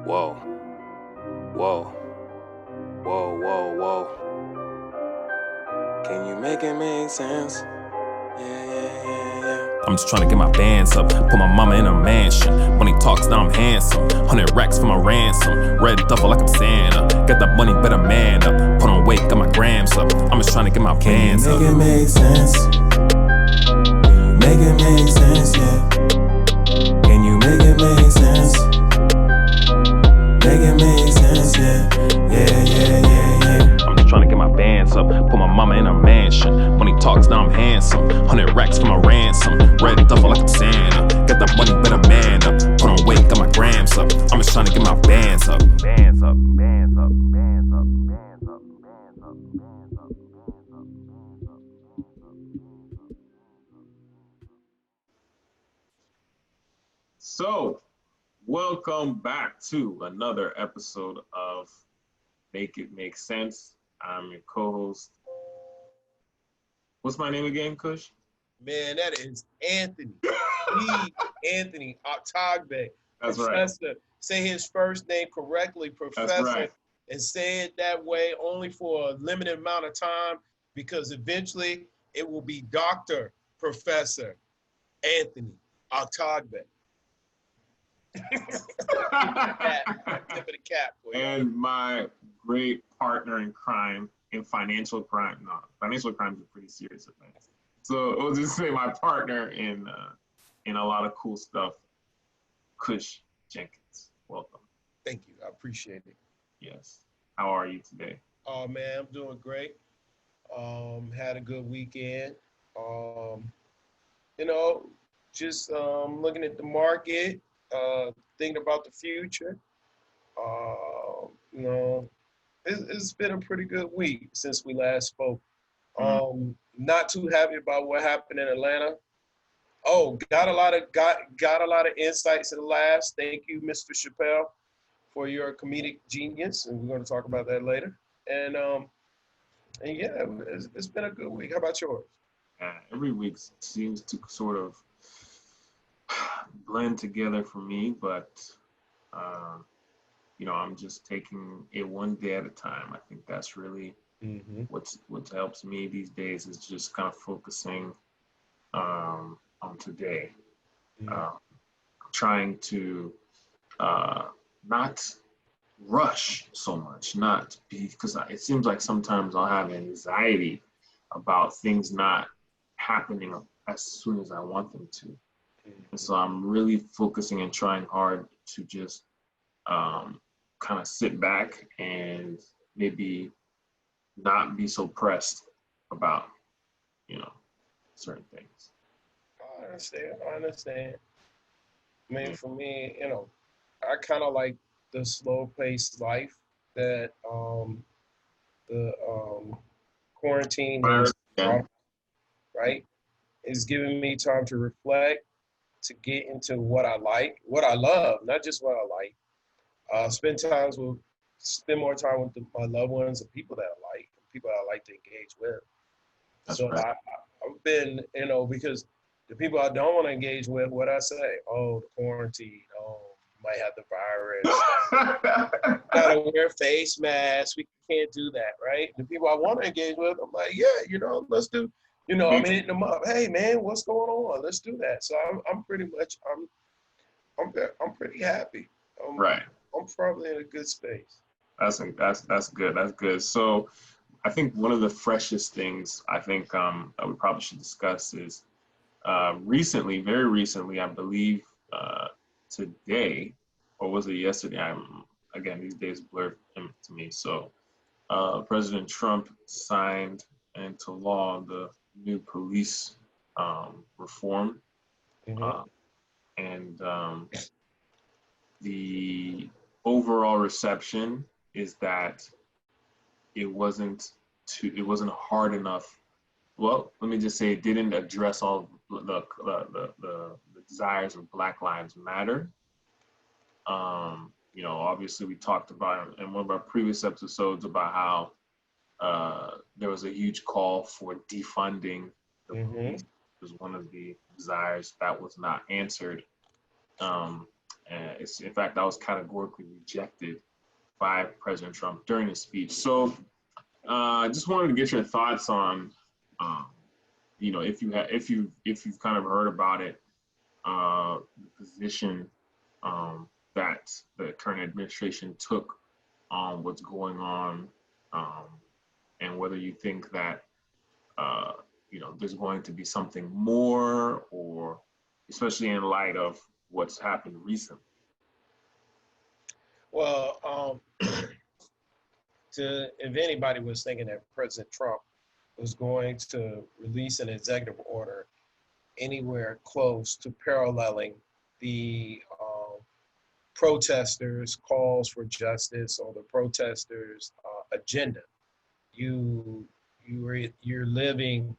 Whoa, whoa, whoa, whoa, whoa. Can you make it make sense? Yeah. I'm just trying to get my bands up, put my mama in a mansion. When he talks, now I'm handsome. 100 racks for my ransom. Red duffel like I'm Santa. Got that money, better man up. Put on weight, got my grams up. I'm just trying to get my bands up. Make it make sense. Make it make sense, yeah. Can you make it make sense? Make it make sense, yeah. I'm just trying to get my bands up, put my mama in a mansion. When he talks, now I'm handsome. 100 racks for my ransom. Red duffel like I'm Santa. Got that money, better man up. Put on weight, got my grams up. I'm just trying to get my bands up. Bands up, bands up, bands up, bands up, bands up, bands up, bands up, bands up. So, welcome back to another episode of Make It Make Sense. I'm your co-host. What's my name again, Kush? Man, that is Anthony. Anthony Oktagbe. That's Professor. right. Say his first name correctly, Professor. That's right. And say it that way only for a limited amount of time because eventually it will be Dr. Professor Anthony Oktagbe. Tip of the cap. Boy. And my great partner in crime, in financial crime. No, financial crimes are pretty serious offense. So we'll just say my partner in a lot of cool stuff, Kush Jenkins. Welcome. Thank you. I appreciate it. Yes. How are you today? Oh man, I'm doing great. Had a good weekend. Just looking at the market, thinking about the future. It's been a pretty good week since we last spoke. Not too happy about what happened in Atlanta. Oh, got a lot of insights in the last. Thank you, Mr. Chapelle, for your comedic genius, and we're going to talk about that later. And yeah, it's been a good week. How about yours? Every week seems to sort of blend together for me, but I'm just taking it one day at a time. I think that's really what helps me these days is just kind of focusing on today. Trying to not rush so much, not because it seems like sometimes I'll have anxiety about things not happening as soon as I want them to. And so I'm really focusing and trying hard to just kind of sit back and maybe not be so pressed about, certain things. I understand. I mean, for me, I kind of like the slow-paced life that the quarantine has brought, right? It's giving me time to reflect, to get into what I like, what I love, not just what I like. Spend more time with my loved ones and people that I like, people that I like to engage with. That's so right. I've been, because the people I don't want to engage with, what I say, oh, the quarantine, oh, you might have the virus. Gotta wear face masks. We can't do that, right? The people I want to engage with, I'm like, yeah, let's do. I'm hitting them up. Hey, man, what's going on? Let's do that. So I'm pretty much, I'm pretty happy. Right. I'm probably in a good space. That's good. That's good. So I think one of the freshest things I think that we probably should discuss is very recently, I believe today, or was it yesterday? Again, these days blur to me. So President Trump signed into law the new police reform. And the overall reception is that it wasn't hard enough. Well, let me just say it didn't address all the desires of Black Lives Matter. Obviously we talked about in one of our previous episodes about how there was a huge call for defunding the police. It was one of the desires that was not answered. And it's, in fact, that was categorically rejected by President Trump during his speech. So I just wanted to get your thoughts on, if you've kind of heard about it, the position that the current administration took on what's going on, and whether you think that there's going to be something more, or especially in light of what's happened recently. Well, if anybody was thinking that President Trump was going to release an executive order anywhere close to paralleling the protesters' calls for justice or the protesters' agenda, you're living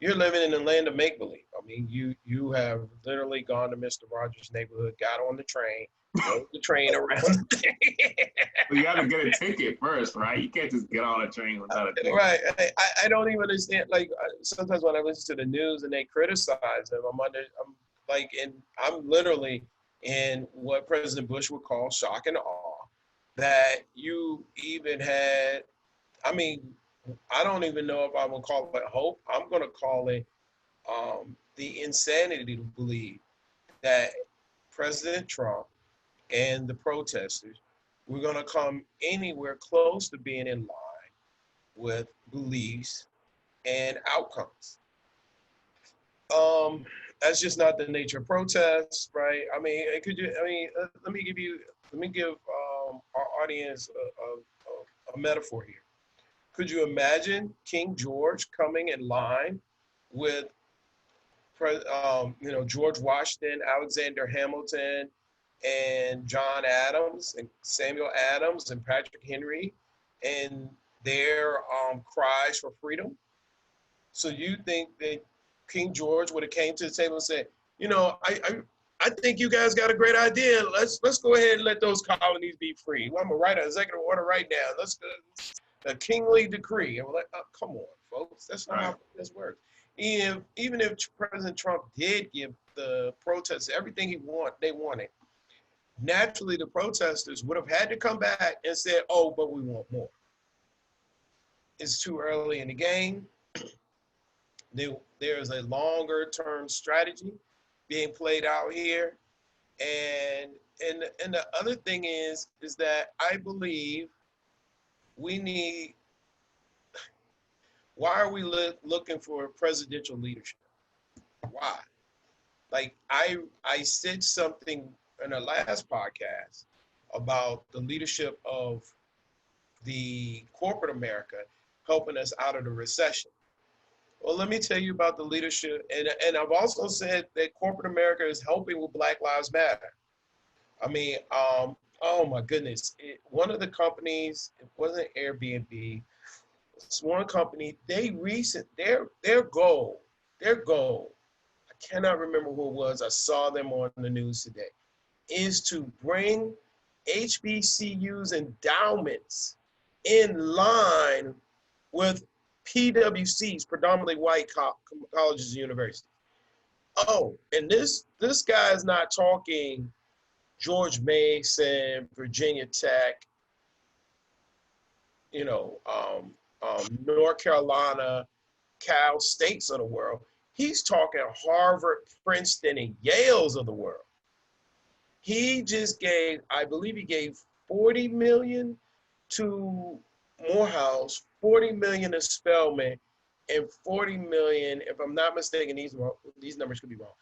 in the land of make believe. I mean, you have literally gone to Mr. Rogers' neighborhood, got on the train, rode the train around the thing. But you got to get a ticket first, right? You can't just get on a train without a ticket. Right. I don't even understand. Like, sometimes when I listen to the news and they criticize them, I'm literally in what President Bush would call shock and awe that you even had. I mean, I don't even know if I would call it hope. I'm going to call it the insanity to believe that President Trump and the protesters were going to come anywhere close to being in line with beliefs and outcomes. That's just not the nature of protests, right? I mean, let me give our audience a metaphor here. Could you imagine King George coming in line with, George Washington, Alexander Hamilton, and John Adams, and Samuel Adams, and Patrick Henry, and their cries for freedom? So you think that King George would have came to the table and said, I think you guys got a great idea. Let's go ahead and let those colonies be free. Well, I'm gonna write an executive order right now. Let's go. A kingly decree. And we're like, oh, come on, folks. That's not how this works. Even if President Trump did give the protesters everything they wanted, naturally the protesters would have had to come back and said, oh, but we want more. It's too early in the game. There's a longer term strategy being played out here. And the other thing is that I believe why are we looking for presidential leadership? Why? Like I said something in the last podcast about the leadership of the corporate America helping us out of the recession. Well, let me tell you about the leadership. And I've also said that corporate America is helping with Black Lives Matter. I mean, oh my goodness. One of the companies, it wasn't Airbnb, it's one company, their goal, I cannot remember who it was, I saw them on the news today, is to bring HBCUs endowments in line with PWCs, predominantly white colleges and universities. Oh, and this guy is not talking George Mason, Virginia Tech, North Carolina, Cal States of the world. He's talking Harvard, Princeton, and Yales of the world. He just gave, I believe he gave $40 million to Morehouse, $40 million to Spelman, and $40 million, if I'm not mistaken, these numbers could be wrong,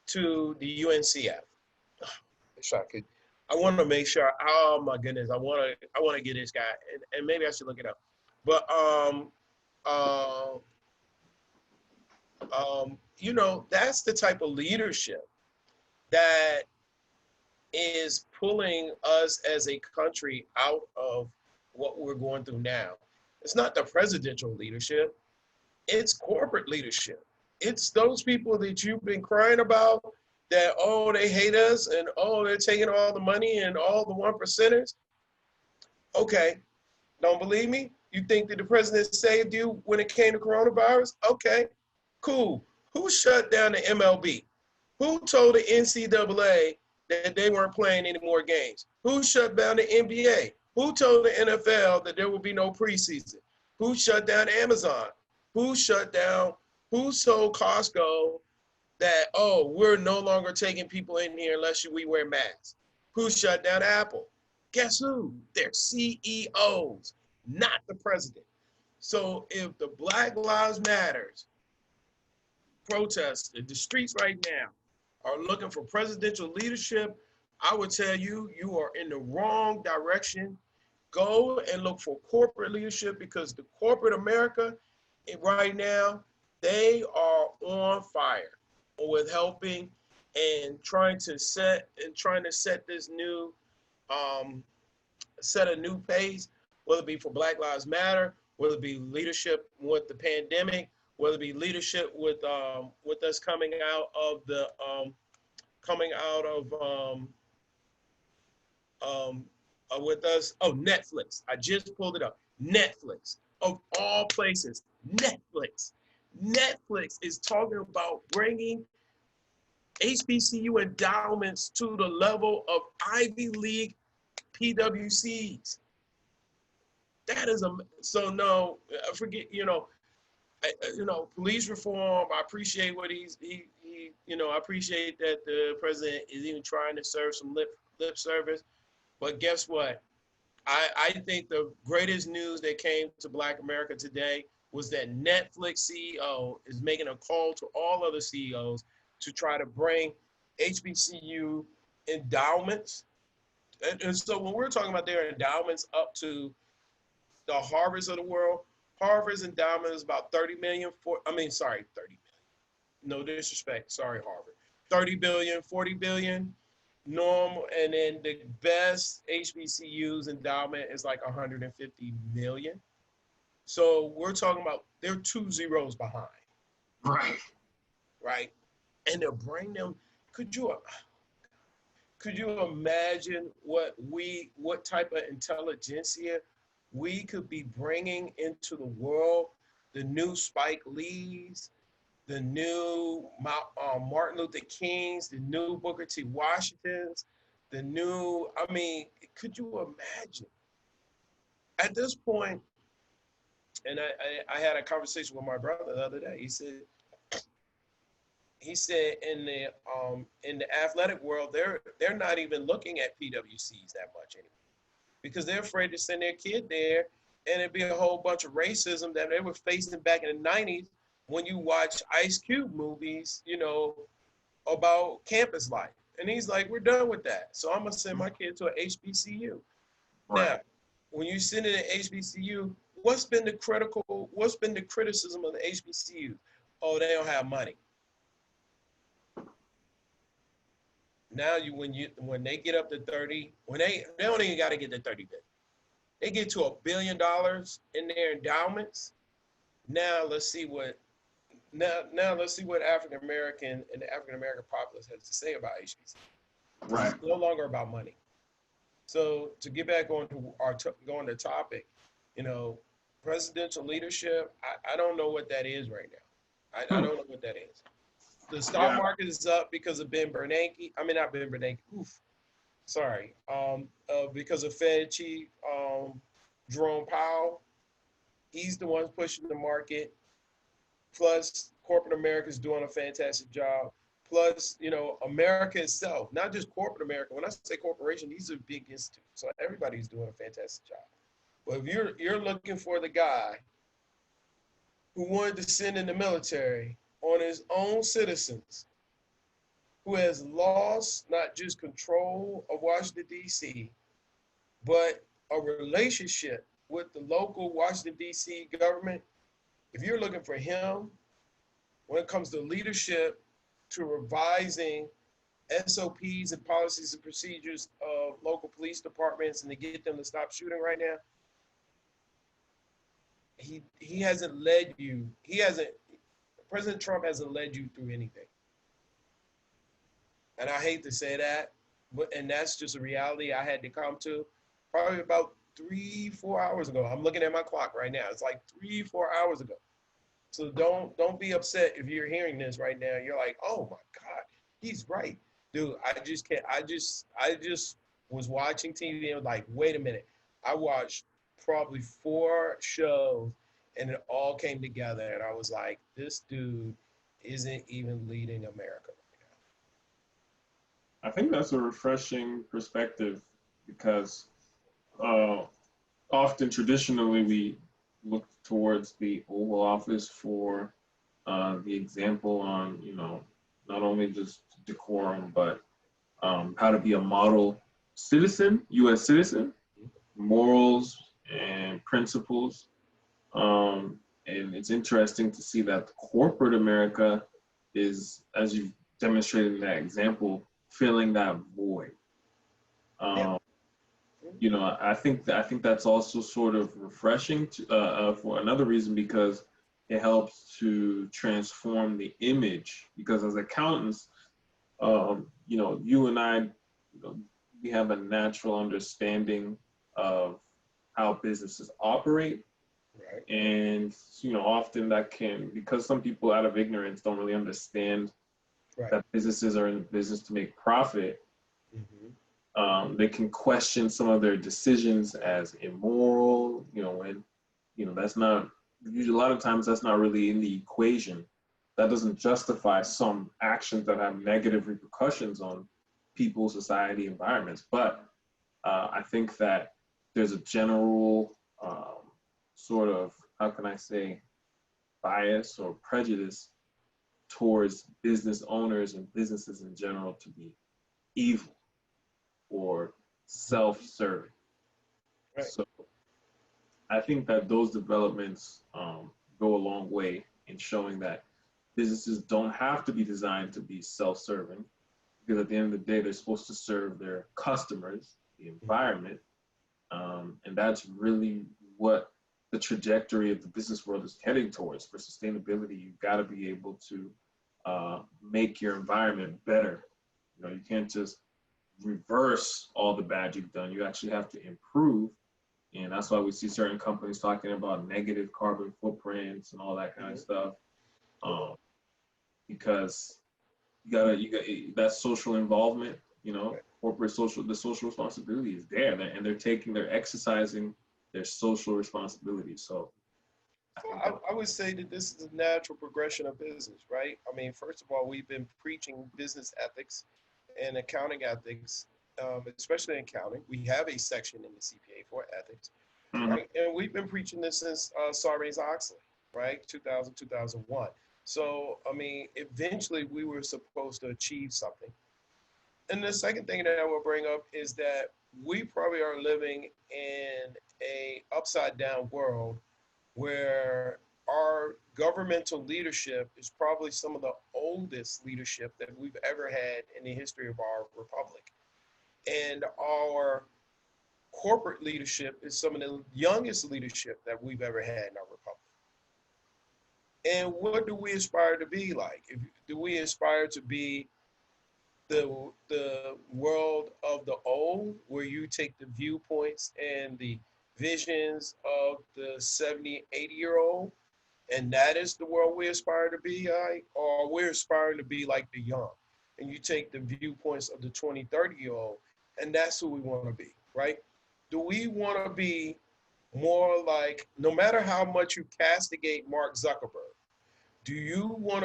to the UNCF. I want to make sure. Oh my goodness, I want to get this guy, and maybe I should look it up. But that's the type of leadership that is pulling us as a country out of what we're going through now. It's not the presidential leadership; it's corporate leadership. It's those people that you've been crying about. That, oh, they hate us, and oh, they're taking all the money and all the 1%ers. Okay, don't believe me? You think that the president saved you when it came to coronavirus? Okay, cool. Who shut down the MLB? Who told the NCAA that they weren't playing any more games? Who shut down the NBA? Who told the NFL that there will be no preseason? Who shut down Amazon? Who told Costco that, oh, we're no longer taking people in here unless we wear masks? Who shut down Apple? Guess who? They're CEOs, not the president. So if the Black Lives Matters protests in the streets right now are looking for presidential leadership, I would tell you, you are in the wrong direction. Go and look for corporate leadership, because the corporate America right now, they are on fire with helping and trying to set this new set a new pace, whether it be for Black Lives Matter, whether it be leadership with the pandemic, whether it be leadership with us coming out of with us. Oh, Netflix. I just pulled it up. Netflix, of all places. Netflix is talking about bringing HBCU endowments to the level of Ivy League PWCs. That is so no, forget, police reform. I appreciate what I appreciate that the president is even trying to serve some lip service. But guess what? I think the greatest news that came to Black America today was that Netflix CEO is making a call to all other CEOs to try to bring HBCU endowments. And so when we're talking about their endowments up to the Harvards of the world, Harvard's endowment is about 30 million, 30 million. No disrespect, sorry, Harvard. 30 billion, 40 billion, normal, and then the best HBCU's endowment is like 150 million. So we're talking about, they're 2 zeros behind. Right. And to bring them, could you imagine what type of intelligentsia we could be bringing into the world? The new Spike Lees, the new Martin Luther Kings, the new Booker T. Washingtons, could you imagine? At this point, and I had a conversation with my brother the other day. He said in the athletic world, they're not even looking at PWCs that much anymore, because they're afraid to send their kid there, and it'd be a whole bunch of racism that they were facing back in the 90s when you watch Ice Cube movies, about campus life. And he's like, we're done with that. So I'm gonna send my kid to an HBCU. Right. Now, when you send it to HBCU, what's been the criticism of the HBCU? Oh, they don't have money. Now when they get up to 30, they don't even got to get to 30 billion. They get to $1 billion in their endowments. Now let's see what African American and the African American populace has to say about HBCU. Right. It's no longer about money. So to get back on to the topic, presidential leadership, I don't know what that is right now. I don't know what that is. The stock market is up because of because of Fed Chief Jerome Powell. He's the one pushing the market. Plus, corporate America is doing a fantastic job. Plus, America itself, not just corporate America. When I say corporation, these are big institutes. So everybody's doing a fantastic job. But if you're looking for the guy who wanted to send in the military on his own citizens, who has lost not just control of Washington, D.C., but a relationship with the local Washington, D.C. government, if you're looking for him, when it comes to leadership, to revising SOPs and policies and procedures of local police departments and to get them to stop shooting right now, he hasn't led you. President Trump hasn't led you through anything. And I hate to say that, and that's just a reality I had to come to probably about 3-4 hours ago. I'm looking at my clock right now. It's like 3-4 hours ago. So don't be upset if you're hearing this right now. You're like, oh my God, he's right. dude, I just can't. I just was watching TV and was like, wait a minute. I watched probably 4 shows, and it all came together, and I was like, this dude isn't even leading America. I think that's a refreshing perspective because uh, often traditionally we look towards the Oval Office for the example on, not only just decorum, but how to be a model citizen, U.S. citizen, morals and principles. And it's interesting to see that corporate America is, as you've demonstrated in that example, filling that void. Yeah. I think that's also sort of refreshing for another reason because it helps to transform the image. Because as accountants, you and I, we have a natural understanding of how businesses operate. Right. And, often that can, because some people out of ignorance don't really understand Right. that businesses are in business to make profit, they can question some of their decisions as immoral, when, that's not, usually a lot of times that's not really in the equation. That doesn't justify some actions that have negative repercussions on people, society, environments. But I think that there's a general sort of, how can I say, bias or prejudice towards business owners and businesses in general to be evil or self-serving. Right. So I think that those developments go a long way in showing that businesses don't have to be designed to be self-serving, because at the end of the day, they're supposed to serve their customers, the environment, and that's really what the trajectory of the business world is heading towards. For sustainability, you've got to be able to make your environment better. You can't just reverse all the bad you've done. You actually have to improve. And that's why we see certain companies talking about negative carbon footprints and all that kind of stuff. Because you got that social involvement, corporate the social responsibility is there, and they're exercising their social responsibility. So I would say that this is a natural progression of business, right? I mean, first of all, we've been preaching business ethics and accounting ethics, especially in accounting. We have a section in the CPA for ethics, right? And we've been preaching this since Sarbanes-Oxley, right? 2000, 2001. So, I mean, eventually we were supposed to achieve something. And the second thing that I will bring up is that we probably are living in a upside down world where our governmental leadership is probably some of the oldest leadership that we've ever had in the history of our republic. And our corporate leadership is some of the youngest leadership that we've ever had in our republic. And what do we aspire to be like? Do we aspire to be the world of the old, where you take the viewpoints and the visions of the 70, 80-year-old, and that is the world we aspire to be like? Or we're aspiring to be like the young, and you take the viewpoints of the 20, 30-year-old, and that's who we want to be, right? Do we want to be more like, no matter how much you castigate Mark Zuckerberg, do you want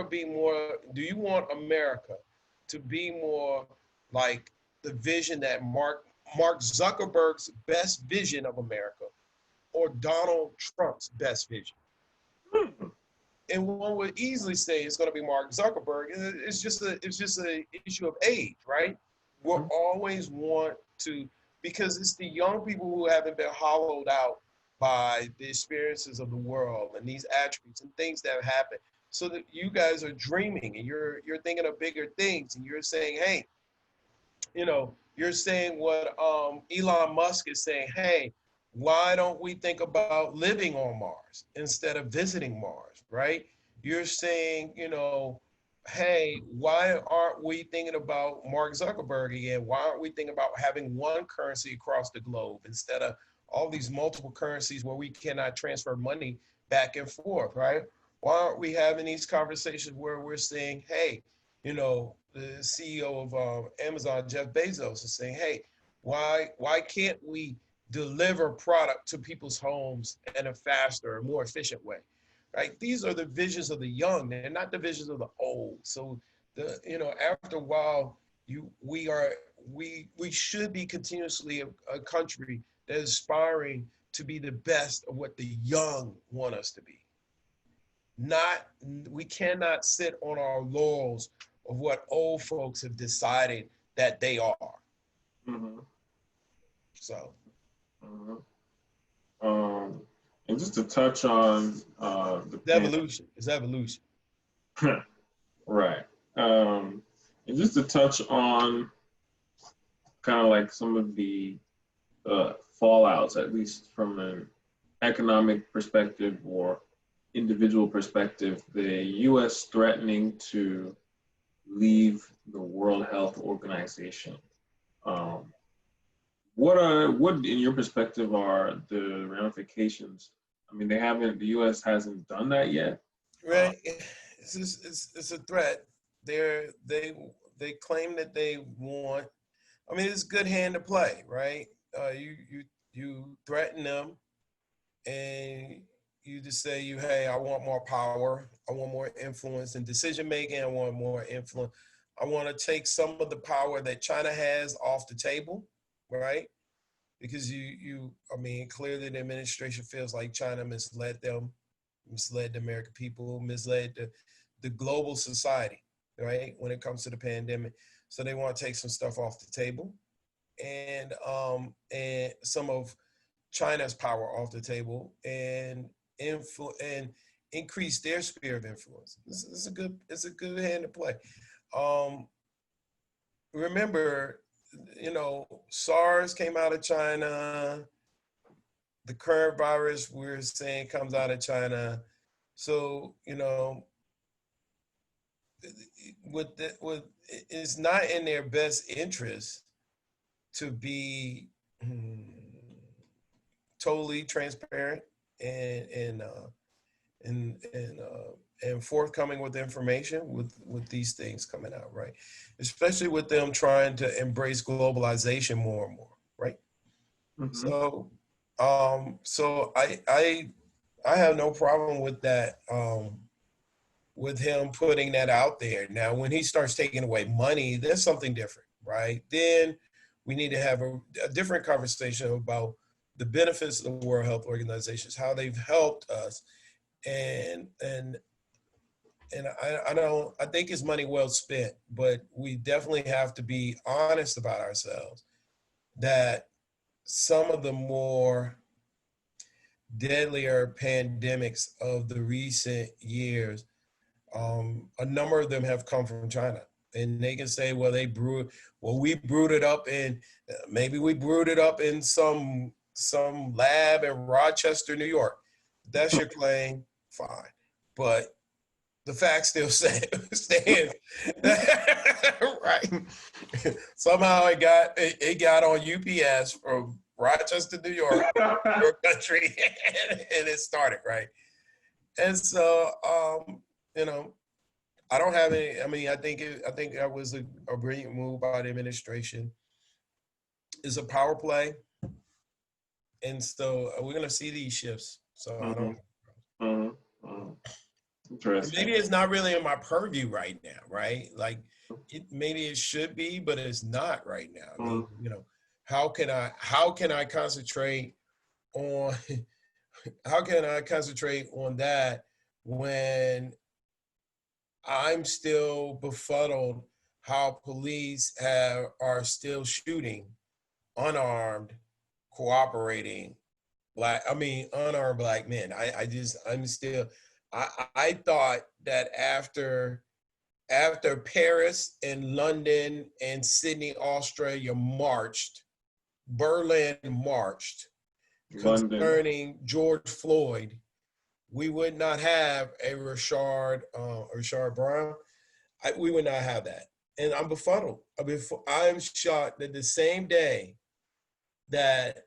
America to be more like the vision that Mark Zuckerberg's best vision of America, or Donald Trump's best vision? And one would easily say it's going to be Mark Zuckerberg. It's just an issue of age, right? We'll always want to, because it's the young people who haven't been hollowed out by the experiences of the world and these attributes and things that have happened. So that you guys are dreaming and you're thinking of bigger things, and you're saying, hey, you're saying what Elon Musk is saying, hey, why don't we think about living on Mars instead of visiting Mars, right? You're saying, hey, why aren't we thinking about Mark Zuckerberg again? Why aren't we thinking about having one currency across the globe instead of all these multiple currencies where we cannot transfer money back and forth, right? Why aren't we having these conversations where we're saying, hey, the CEO of Amazon, Jeff Bezos, is saying, "Hey, why can't we deliver product to people's homes in a faster, more efficient way?" Right? These are the visions of the young. They're not the visions of the old. So after a while, we should be continuously a country that is aspiring to be the best of what the young want us to be. Not We cannot sit on our laurels of what old folks have decided that they are. Mm-hmm. So Mm-hmm. And just to touch on it's evolution. It's evolution. right. And just to touch on kind of like some of the fallouts, at least from an economic perspective or individual perspective, the U.S. threatening to leave the World Health Organization. Um, what in your perspective are the ramifications? I mean, the U.S. hasn't done that yet. Right. It's a threat. They claim that they want. I mean, it's a good hand to play, right? You threaten them, and you just say, hey, I want more power, I want more influence in decision making, I want more influence, I want to take some of the power that China has off the table, right? Because I mean, clearly the administration feels like China misled them, misled the American people, misled the global society, right? When it comes to the pandemic. So they want to take some stuff off the table, and some of China's power off the table, and increase their sphere of influence. It's a good hand to play. Remember, SARS came out of China. The current virus we're saying comes out of China. So it's not in their best interest to be totally transparent and forthcoming with information with these things coming out, right? Especially with them trying to embrace globalization more and more, right? Mm-hmm. So I have no problem with that, with him putting that out there. Now, when he starts taking away money, there's something different, right? Then we need to have a different conversation about the benefits of the World Health Organizations, how they've helped us, and I think it's money well spent, but we definitely have to be honest about ourselves that some of the more deadlier pandemics of the recent years, a number of them have come from China. And they can say, well, we brewed it up in, maybe we brewed it up in some lab in Rochester, New York. That's your claim, fine. But the fact still stands. Right. Somehow it got on UPS from Rochester, New York, your country, and it started, right? And so, I don't have any. I mean, I think that was a brilliant move by the administration. It's a power play, and so we're gonna see these shifts. So I don't. Interesting. Maybe it's not really in my purview right now, right? Like, maybe it should be, but it's not right now. I mean, how can I concentrate on that when I'm still befuddled how police are still shooting unarmed, cooperating unarmed black men. I thought that after Paris and London and Sydney, Australia Berlin marched concerning George Floyd, we would not have a Rashard Brown. We would not have that. And I'm befuddled. I'm shocked that the same day that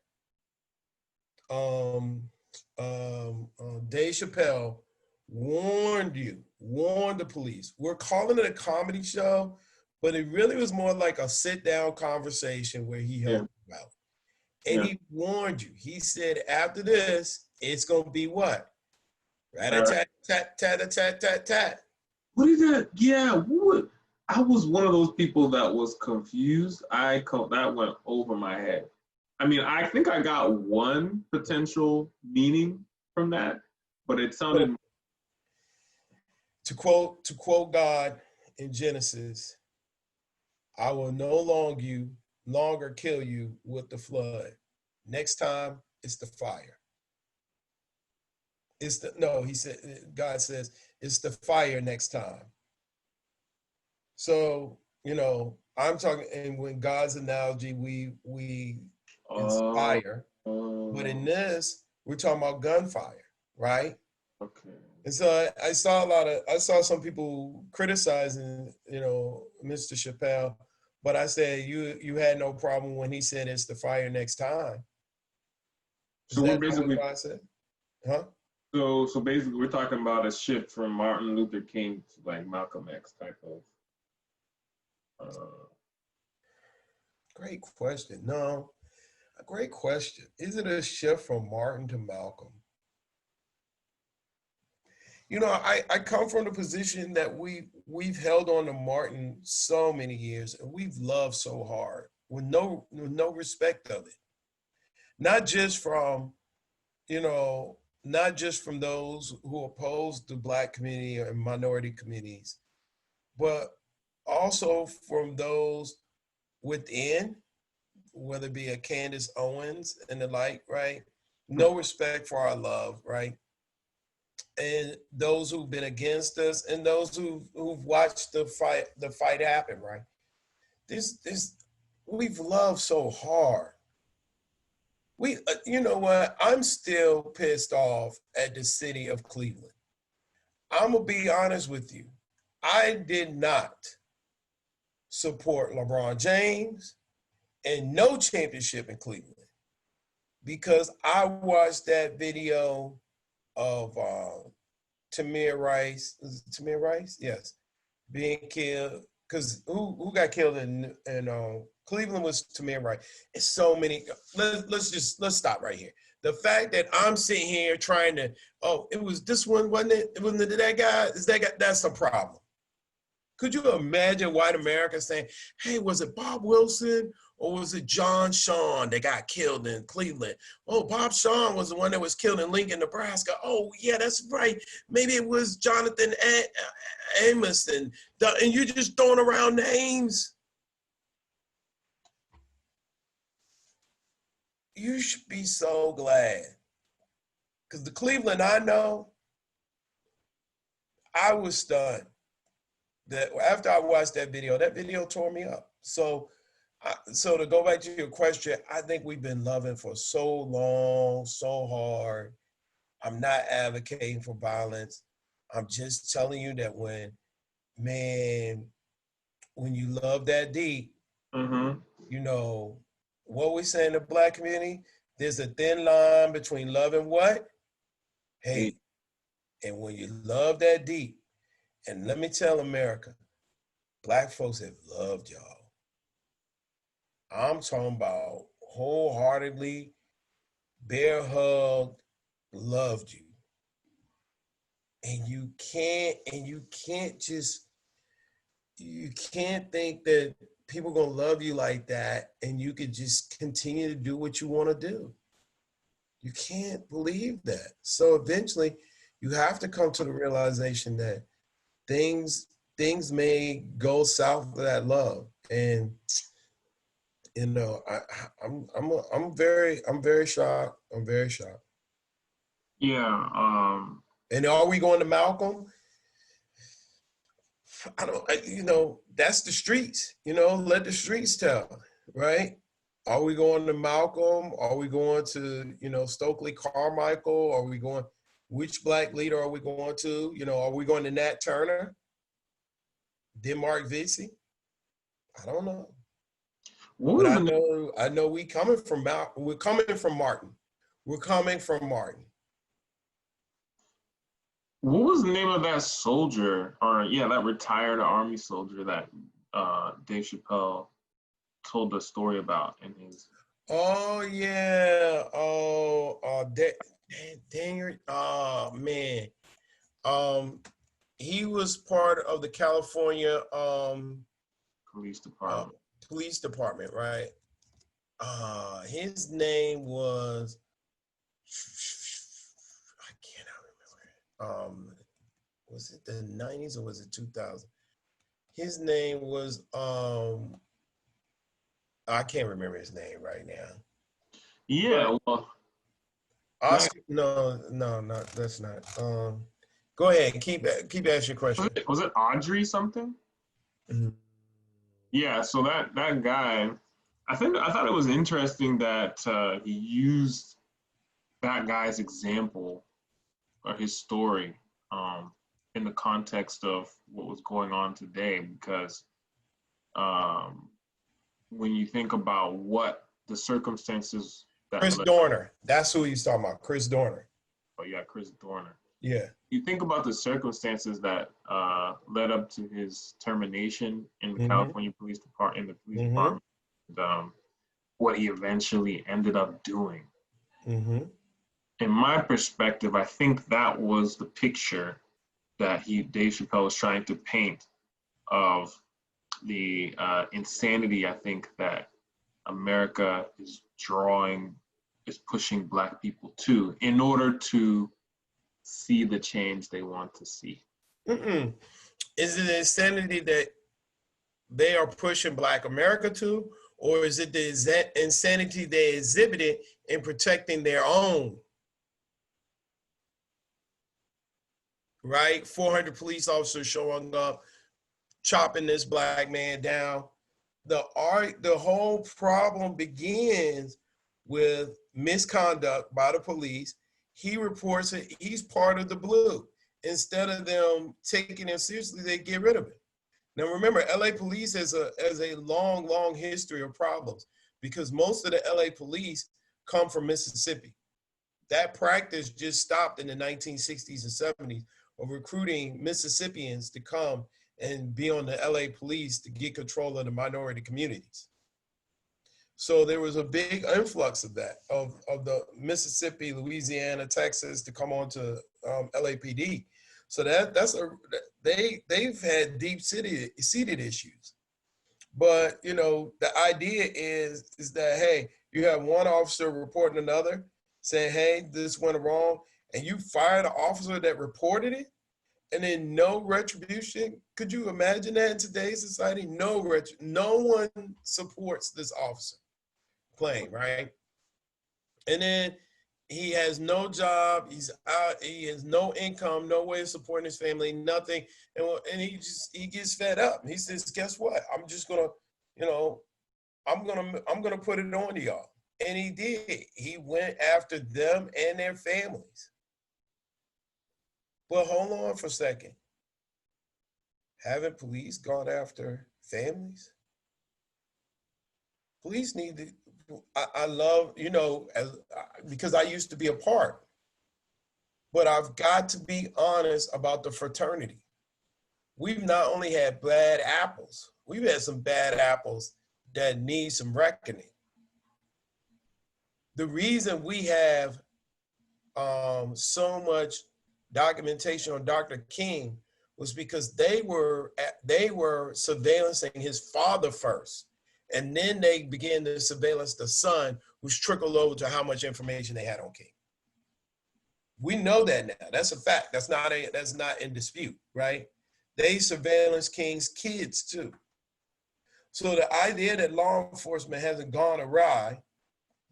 Dave Chapelle warned the police. We're calling it a comedy show, but it really was more like a sit-down conversation where he Yeah. helped you out. And Yeah. he warned you. He said, after this, it's going to be what? Rat-a-tat-tat-tat-tat-tat-tat. What is that? Yeah, what? I was one of those people that was confused. That went over my head. I mean, I think I got one potential meaning from that, but it sounded. To quote God in Genesis, I will no longer kill you with the flood. Next time, it's the fire. He said, God says, it's the fire next time. So, I'm talking, and when God's analogy, we inspire, but in this, we're talking about gunfire, right? Okay. And so I saw some people criticizing, Mr. Chapelle, but I said you had no problem when he said it's the fire next time. So we're basically, what God said? Huh? so basically we're talking about a shift from Martin Luther King to like Malcolm X type of. Great question. No, a great question. Is it a shift from Martin to Malcolm? I come from the position that we've held on to Martin so many years, and we've loved so hard with no respect of it. Not just from, not just from those who oppose the Black community and minority communities, but also from those within, whether it be a Candace Owens and the like, right? No respect for our love, right? And those who've been against us, and those who've watched the fight happen, right? We've loved so hard. You know what? I'm still pissed off at the city of Cleveland. I'm gonna be honest with you. I did not support LeBron James and no championship in Cleveland because I watched that video of Tamir Rice. Is it Tamir Rice? Yes, being killed. Because who got killed in Cleveland was Tamir Rice. It's so many. Let's stop right here. The fact that I'm sitting here trying to, it was this one, wasn't it? It wasn't that guy. Is that guy? That's a problem. Could you imagine white America saying, hey, was it Bob Wilson or was it John Shawn that got killed in Cleveland? Oh, Bob Shawn was the one that was killed in Lincoln, Nebraska. Oh, yeah, that's right. Maybe it was Jonathan Amos, and you're just throwing around names. You should be so glad. Because the Cleveland I know, I was stunned. That after I watched that video tore me up. So to go back to your question, I think we've been loving for so long, so hard. I'm not advocating for violence. I'm just telling you that when you love that deep, what we say in the Black community, there's a thin line between love and what? Hate. And when you love that deep, and let me tell America, Black folks have loved y'all. I'm talking about wholeheartedly, bear hugged, loved you. And you can't think that people gonna love you like that and you could just continue to do what you want to do. You can't believe that. So eventually you have to come to the realization that things may go south of that love. And I'm very shocked. I'm very shocked. Yeah. And are we going to Malcolm? That's the streets. Let the streets tell, right? Are we going to Malcolm? Are we going to, Stokely Carmichael? Are we going? Which Black leader are we going to? Are we going to Nat Turner? Denmark Vesey? I don't know. But I know we're coming from Martin. We're coming from Martin. What was the name of that soldier, that retired Army soldier that Dave Chappelle told the story about in his. Oh yeah. Oh, Daniel. Oh man. He was part of the California Police department. police department, right? His name was, I cannot remember. Was it the 90s or was it 2000? His name was I can't remember his name right now. Yeah, well, Oscar, no, that's not. Go ahead, keep asking your question. was it Audrey something? Mhm. Yeah, so that guy, I thought it was interesting that he used that guy's example or his story in the context of what was going on today, because when you think about what the circumstances that Chris Dorner, that's who he's talking about. Chris Dorner. oh yeah, Chris Dorner. Yeah. You think about the circumstances that led up to his termination in the Mhm. California Police Department, and what he eventually ended up doing. Mm-hmm. In my perspective, I think that was the picture that Dave Chappelle was trying to paint of the insanity. I think that America is pushing Black people to, in order to see the change they want to see. Mm-mm. Is it insanity that they are pushing Black America to, or is it the insanity they exhibited in protecting their own? Right? 400 police officers showing up, chopping this Black man down. The whole problem begins with misconduct by the police. He reports it, he's part of the blue. Instead of them taking him seriously, they get rid of him. Now remember, LA police has a long history of problems because most of the LA police come from Mississippi. That practice just stopped in the 1960s and 70s of recruiting Mississippians to come and be on the LA police to get control of the minority communities. So there was a big influx of that, of the Mississippi, Louisiana, Texas to come on to LAPD. So they've had deep seated issues. But you know, the idea is that hey, you have one officer reporting another, saying, hey, this went wrong, and you fire the officer that reported it, and then no retribution. Could you imagine that in today's society? No one supports this officer claim, right? And then he has no job, he's out, he has no income, no way of supporting his family, nothing. And he gets fed up. He says, guess what? I'm just gonna, you know, I'm gonna put it on to y'all. And he did. He went after them and their families. But hold on for a second. Haven't police gone after families? Police need to, I love, you know, because I used to be a part, but I've got to be honest about the fraternity. We've not only had bad apples, we've had some bad apples that need some reckoning. The reason we have so much documentation on Dr. King was because they were surveillancing his father first. And then they began to surveillance the son, which trickled over to how much information they had on King. We know that now. That's a fact. That's not in dispute, right? They surveillance King's kids too. So the idea that law enforcement hasn't gone awry,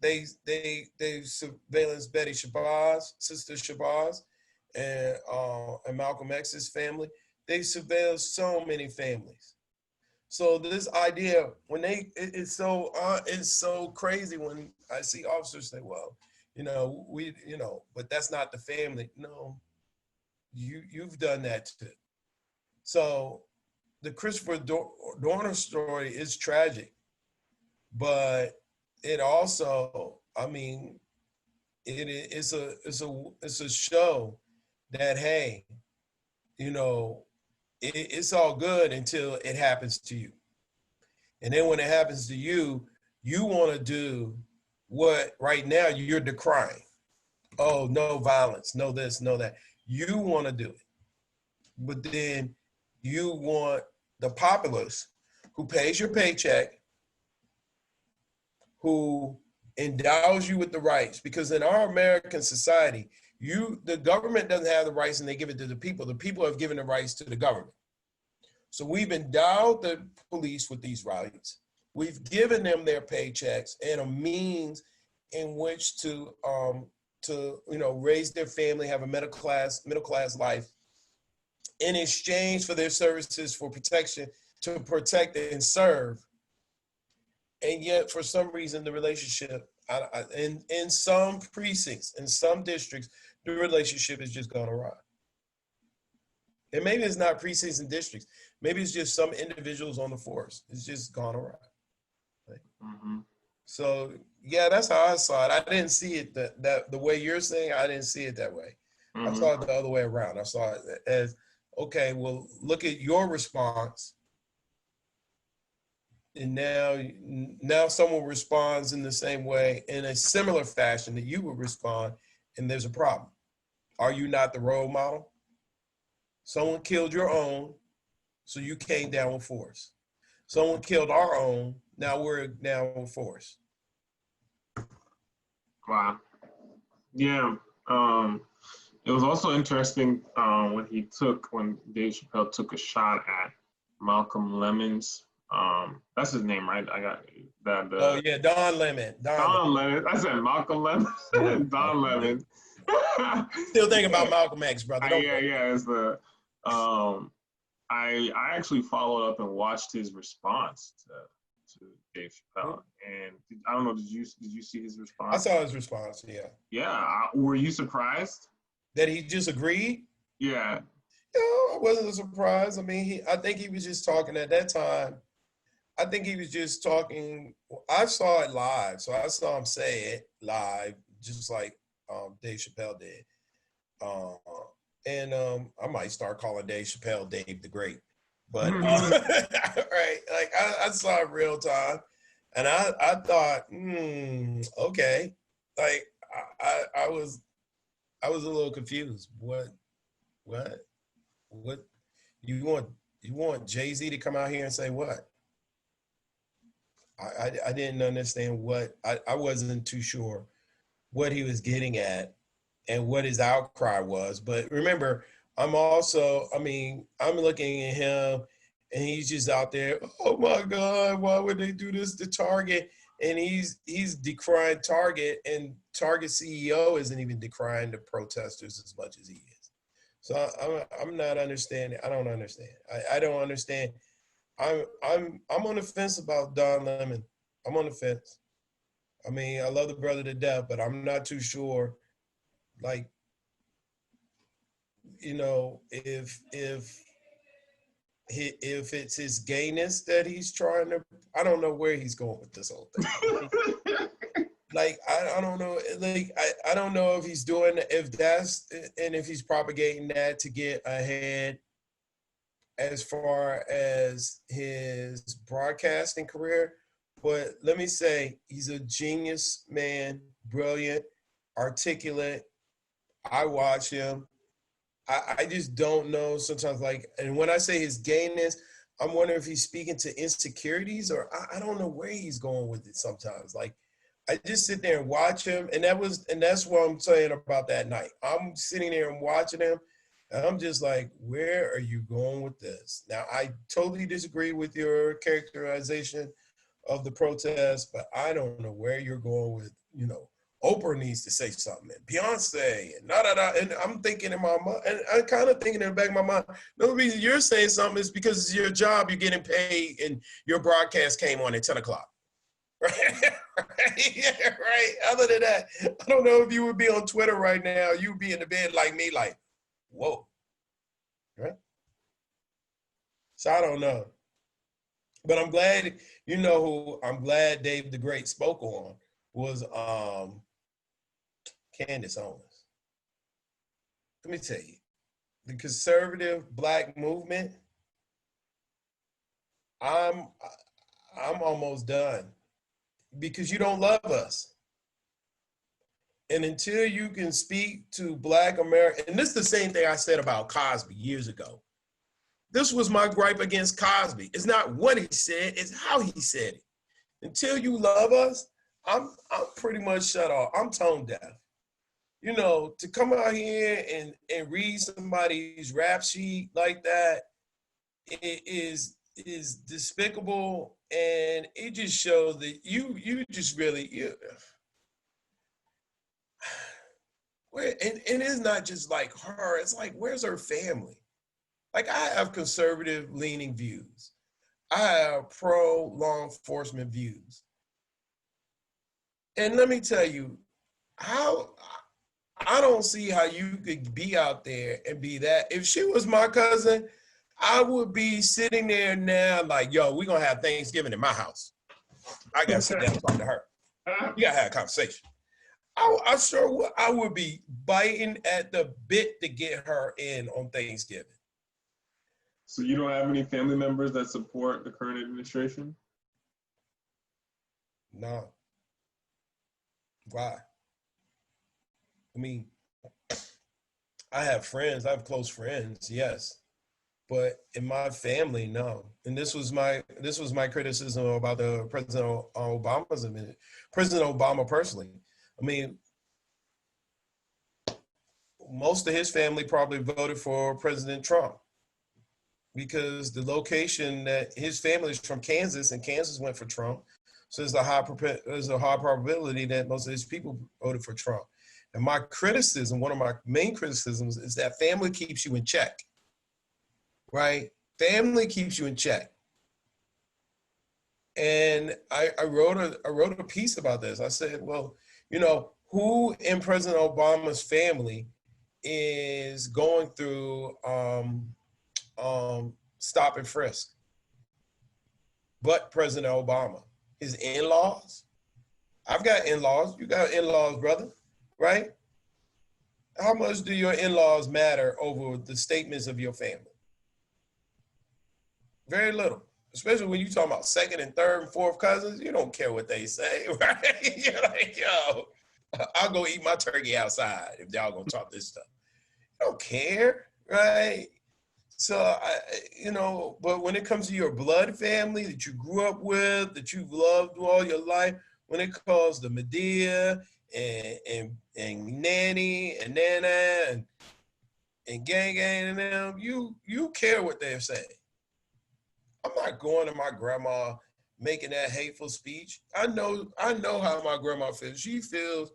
they surveillance Betty Shabazz, Sister Shabazz, and Malcolm X's family. They surveillance so many families. So this idea, when it's so crazy when I see officers say, well, but that's not the family. No, you've done that too. So the Christopher Dorner story is tragic, but it also, I mean, it's a show that, hey, it's all good until it happens to you. And then when it happens to you, you want to do what right now you're decrying. Oh, no violence, no this, no that. You want to do it. But then you want the populace who pays your paycheck, who endows you with the rights. Because in our American society, the government doesn't have the rights and they give it to the people. The people have given the rights to the government. So we've endowed the police with these rights. We've given them their paychecks and a means in which to raise their family, have a middle class life in exchange for their services for protection, to protect and serve. And yet, for some reason, the relationship in some precincts, in some districts, the relationship is just gone awry. And maybe it's not precincts and districts. Maybe it's just some individuals on the force. It's just gone awry. Right? Mm-hmm. So yeah, that's how I saw it. I didn't see it that the way you're saying. I didn't see it that way. Mm-hmm. I saw it the other way around. I saw it as, okay, well, look at your response. And now someone responds in the same way, in a similar fashion that you would respond, and there's a problem. Are you not the role model? Someone killed your own, so you came down with force. Someone killed our own, now we're down with force. Wow. Yeah. It was also interesting when Dave Chappelle took a shot at Malcolm Lemon's. That's his name, right? I got that. Oh yeah, Don Lemon. Don Lemon. I said Malcolm Lemon. Yeah. Don Lemon. Still thinking about Malcolm X, brother. Yeah. It's the. I actually followed up and watched his response to Dave Chappelle, and I don't know. Did you see his response? I saw his response. Yeah. Yeah. Were you surprised that he just agreed? Yeah. I wasn't surprised. I mean, I think he was just talking at that time. I think he was just talking. I saw it live, so I saw him say it live, just like Dave Chappelle did. And I might start calling Dave Chappelle Dave the Great. But right, like I saw it real time, and I thought, okay, like I was a little confused. What you want Jay-Z to come out here and say what? I didn't understand what I wasn't too sure what he was getting at and what his outcry was. But remember, I'm looking at him and he's just out there, oh my God, why would they do this to Target? And he's decrying Target, and Target CEO isn't even decrying the protesters as much as he is. So I'm not understanding. I don't understand. I don't understand. I'm on the fence about Don Lemon. I'm on the fence. I mean, I love the brother to death, but I'm not too sure. Like, if it's his gayness that he's trying to, I don't know where he's going with this whole thing. Like, I don't know. Like, I don't know if he's doing, if he's propagating that to get ahead as far as his broadcasting career. But let me say, he's a genius man, brilliant, articulate. I watch him. I just don't know sometimes, like, and when I say his gayness, I'm wondering if he's speaking to insecurities, or I don't know where he's going with it sometimes. Like, I just sit there and watch him, and that's what I'm saying about that night. I'm sitting there and watching him, and I'm just like, where are you going with this? Now, I totally disagree with your characterization of the protest, but I don't know where you're going with, Oprah needs to say something, and Beyonce, and and I'm thinking in my mind, and I'm kind of thinking in the back of my mind, the only reason you're saying something is because it's your job, you're getting paid, and your broadcast came on at 10 o'clock. Right? Yeah, right. Other than that, I don't know if you would be on Twitter right now, you'd be in the bed like me, like, whoa. Right? So I don't know. But I'm glad, I'm glad Dave the Great spoke on was Candace Owens. Let me tell you, the conservative Black movement, I'm almost done because you don't love us. And until you can speak to Black America, and this is the same thing I said about Cosby years ago. This was my gripe against Cosby. It's not what he said, it's how he said it. Until you love us, I'm pretty much shut off. I'm tone deaf. You know, to come out here and read somebody's rap sheet like that is despicable, and it just shows that you just really and it's not just like her, it's like, where's her family? Like, I have conservative leaning views. I have pro law enforcement views. And let me tell you, how I don't see how you could be out there and be that. If she was my cousin, I would be sitting there now like, yo, we're gonna have Thanksgiving in my house. I gotta sit down and talk to her. We gotta have a conversation. I sure would. I would be biting at the bit to get her in on Thanksgiving. So you don't have any family members that support the current administration? No. Why? I mean, I have friends, I have close friends, yes. But in my family, no. And this was my criticism about the President Obama's administration. President Obama personally. I mean, most of his family probably voted for President Trump because the location that his family is from Kansas, and Kansas went for Trump. So there's a high probability that most of his people voted for Trump. And my criticism, one of my main criticisms, is that family keeps you in check, right? Family keeps you in check. And I wrote a piece about this. I said, well, you know, who in President Obama's family is going through stop and frisk but President Obama? His in-laws? I've got in-laws. You got in-laws, brother, right? How much do your in-laws matter over the statements of your family? Very little. Especially when you talking about second and third and fourth cousins, you don't care what they say, right? You're like, yo, I'll go eat my turkey outside if y'all gonna talk this stuff. You don't care, right? So, but when it comes to your blood family that you grew up with, that you've loved all your life, when it calls the Medea and Nanny and Nana and Gang and them, you care what they're saying. I'm not going to my grandma making that hateful speech. I know how my grandma feels. She feels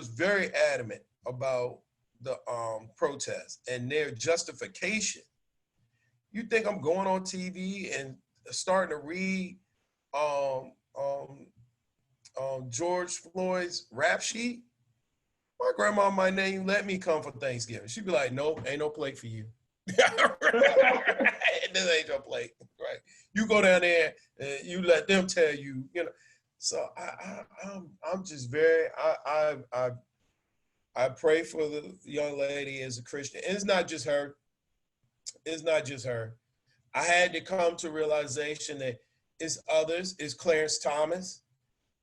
very adamant about the protest and their justification. You think I'm going on TV and starting to read George Floyd's rap sheet? My grandma might not even let me come for Thanksgiving. She'd be like, nope, ain't no plate for you. This ain't your plate, right? You go down there and you let them tell you, you know. So I'm just very, I pray for the young lady as a Christian. And it's not just her. It's not just her. I had to come to realization that it's others. It's Clarence Thomas.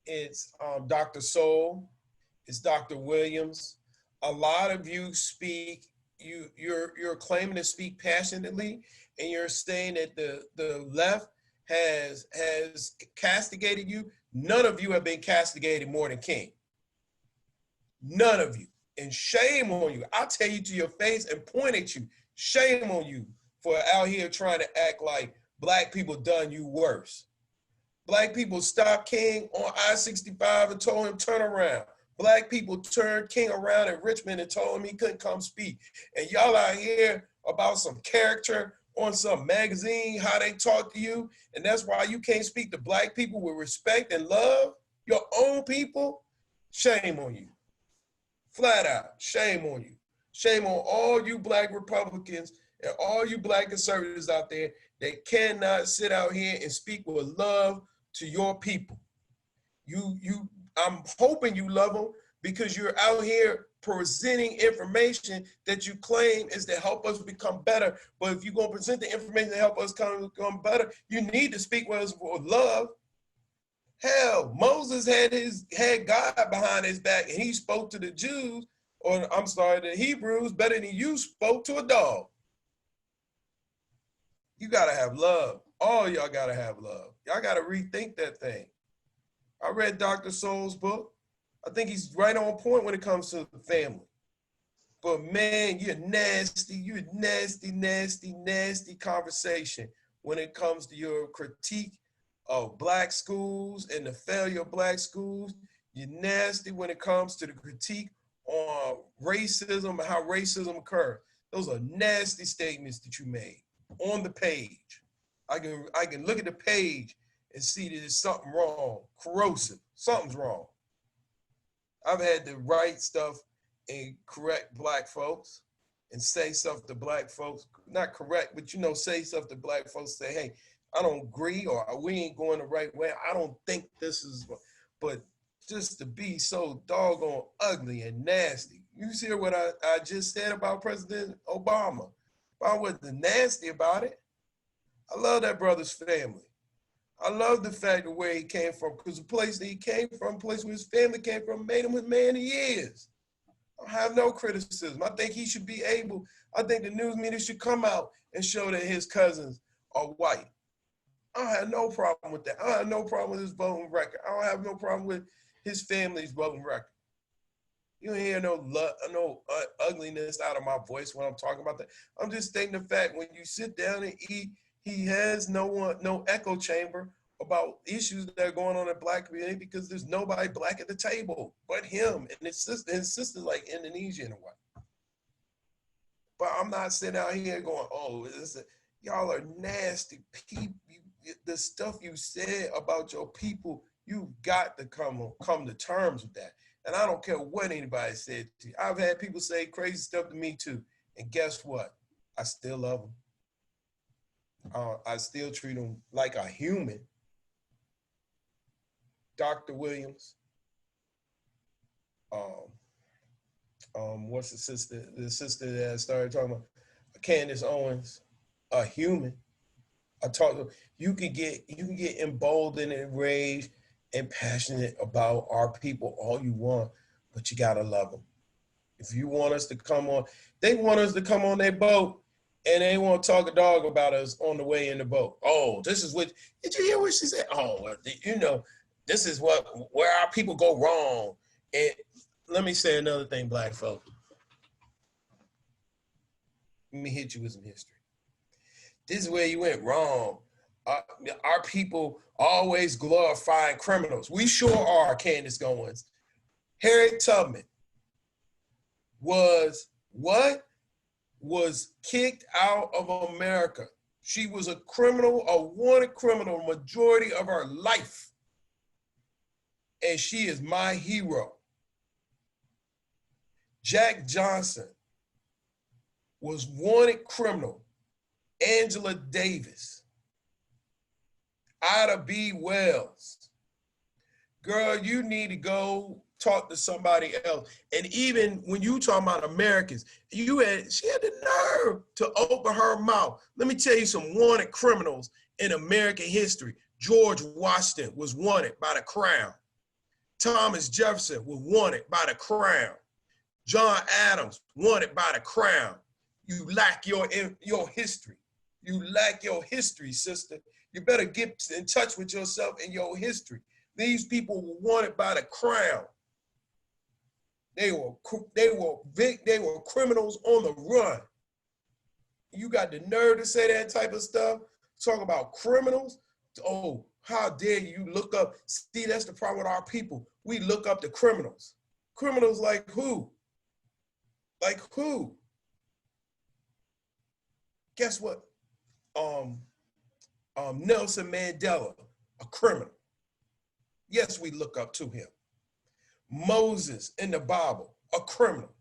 It's Dr. Soul. It's Dr. Williams. A lot of you speak. You're claiming to speak passionately, and you're saying that the left has castigated you. None of you have been castigated more than King. None of you. And shame on you. I'll tell you to your face and point at you. Shame on you for out here trying to act like black people done you worse. Black people stopped King on I-65 and told him turn around. Black people turned King around in Richmond and told him he couldn't come speak. And y'all out here about some character on some magazine, how they talk to you, and that's why you can't speak to black people with respect and love, your own people. Shame on you. Flat out, shame on you. Shame on all you black Republicans and all you black conservatives out there that cannot sit out here and speak with love to your people. I'm hoping you love them, because you're out here presenting information that you claim is to help us become better. But if you're going to present the information to help us become better, you need to speak with us with love. Hell, Moses had God behind his back, and he spoke to the Jews, or I'm sorry, the Hebrews, better than you spoke to a dog. You gotta have love. All y'all gotta have love. Y'all gotta rethink that thing. I read Dr. Soul's book. I think he's right on point when it comes to the family. But man, you're nasty conversation when it comes to your critique of Black schools and the failure of Black schools. You're nasty when it comes to the critique on racism and how racism occurs. Those are nasty statements that you made on the page. I can look at the page and see that there's something wrong, corrosive, something's wrong. I've had to write stuff and correct Black folks and say stuff to Black folks, not correct, but say stuff to Black folks, say, hey, I don't agree, or we ain't going the right way. I don't think this is, but just to be so doggone ugly and nasty. You see what I just said about President Obama. I wasn't nasty about it. I love that brother's family. I love the fact of where he came from, because the place that he came from, the place where his family came from, made him a man he is. I have no criticism. I think he should be able, I think the news media should come out and show that his cousins are white. I don't have no problem with that. I don't have no problem with his voting record. I don't have no problem with his family's voting record. You don't hear no ugliness out of my voice when I'm talking about that. I'm just stating the fact, when you sit down and eat, he has no echo chamber about issues that are going on in the Black community, because there's nobody Black at the table but him and his sister like Indonesian or what. But I'm not sitting out here going, oh, y'all are nasty people. The stuff you said about your people, you've got to come to terms with that. And I don't care what anybody said to you. I've had people say crazy stuff to me too. And guess what? I still love them. I still treat them like a human. Dr. Williams, what's the sister? The sister that I started talking about, Candace Owens, a human. I talk to you can get emboldened and enraged and passionate about our people all you want, but you gotta love them. If you want us to come on, they want us to come on their boat, and they want to talk a dog about us on the way in the boat. Oh, this is what, did you hear what she said? Oh, this is where our people go wrong. And let me say another thing, Black folk. Let me hit you with some history. This is where you went wrong. Our people always glorifying criminals. We sure are, Candace Owens. Harriet Tubman was kicked out of America. She was a criminal, a wanted criminal, majority of her life. And she is my hero. Jack Johnson was wanted criminal. Angela Davis. Ida B. Wells. Girl, you need to go talk to somebody else. And even when you talking about Americans, she had the nerve to open her mouth. Let me tell you some wanted criminals in American history. George Washington was wanted by the Crown. Thomas Jefferson was wanted by the Crown. John Adams wanted by the Crown. You lack your history. You lack your history, sister. You better get in touch with yourself and your history. These people were wanted by the Crown. They were criminals on the run. You got the nerve to say that type of stuff? Talk about criminals? Oh, how dare you look up? See, that's the problem with our people. We look up the criminals. Criminals like who? Like who? Guess what? Nelson Mandela, a criminal. Yes, we look up to him. Moses in the Bible, a criminal.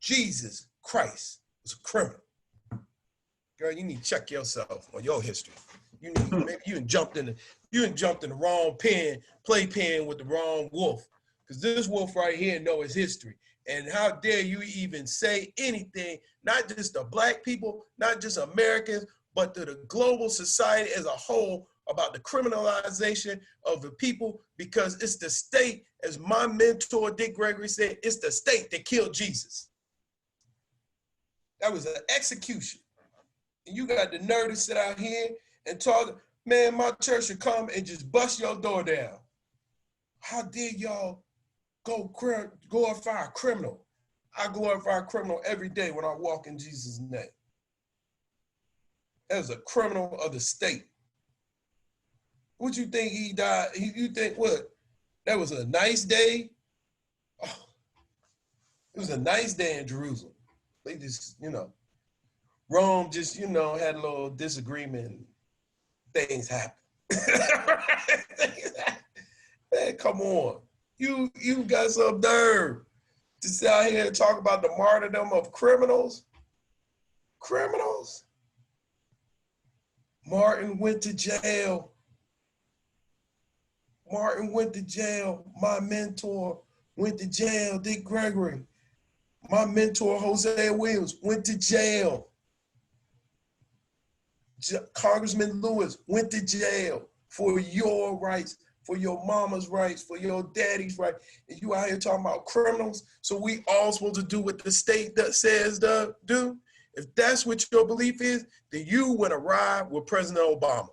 Jesus Christ was a criminal. Girl, you need to check yourself on your history. Maybe you jumped in the wrong pen, play pen with the wrong wolf. because this wolf right here know his history. And how dare you even say anything, not just to black people, not just Americans, but to the global society as a whole about the criminalization of the people, because it's the state, as my mentor Dick Gregory said, it's the state that killed Jesus. That was an execution. And you got the nerve to sit out here and talk, man, my church should come and just bust your door down. How dare y'all glorify a criminal? I glorify a criminal every day when I walk in Jesus' name. That was a criminal of the state. What you think he died? You think what? That was a nice day? Oh, it was a nice day in Jerusalem. They just, Rome just, had a little disagreement. Things happen. Man, come on. You got some nerve to sit out here and talk about the martyrdom of criminals? Criminals? Martin went to jail. Martin went to jail. My mentor went to jail, Dick Gregory. My mentor, Hosea Williams, went to jail. Congressman Lewis went to jail for your rights, for your mama's rights, for your daddy's right. And you out here talking about criminals, so we all supposed to do what the state that says do? If that's what your belief is, then you want to ride with President Obama.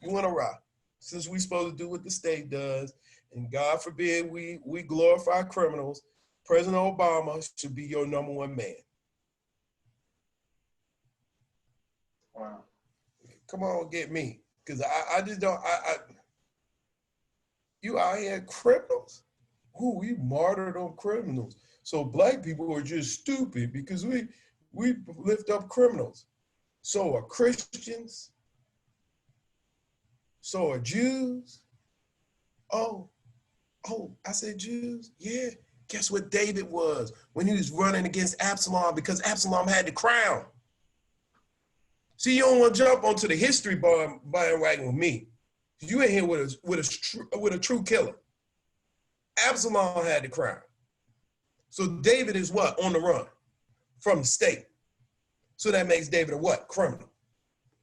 You want to ride. Since we supposed to do what the state does, and God forbid we glorify criminals, President Obama should be your number one man. Wow. Come on, get me. Because I just don't, you out here criminals? Ooh, we martyred on criminals. So black people are just stupid because we lift up criminals. So are Christians. So are Jews. Oh, I said Jews? Yeah. Guess what David was when he was running against Absalom, because Absalom had the crown. See, you don't want to jump onto the history bandwagon with me. You ain't here with a true killer. Absalom had the crown. So David is what? On the run from the state. So that makes David a what? Criminal.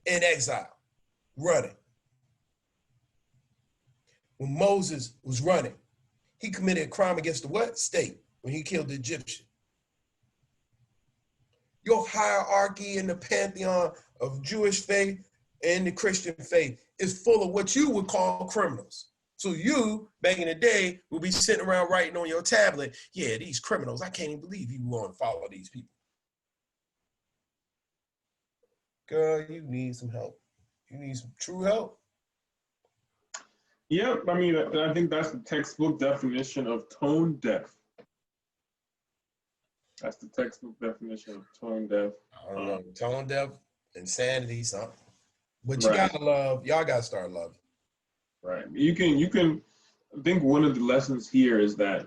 In exile. Running. When Moses was running, he committed a crime against the what? State, when he killed the Egyptian. Your hierarchy in the pantheon of Jewish faith and the Christian faith is full of what you would call criminals. So you, back in the day, will be sitting around writing on your tablet, yeah, these criminals, I can't even believe you want to follow these people. Girl, you need some help. You need some true help. Yep, I mean, I think that's the textbook definition of tone deaf. That's the textbook definition of tone deaf. I don't know, tone deaf, insanity, something. But you gotta love, y'all gotta start loving. Right. You can, I think one of the lessons here is that,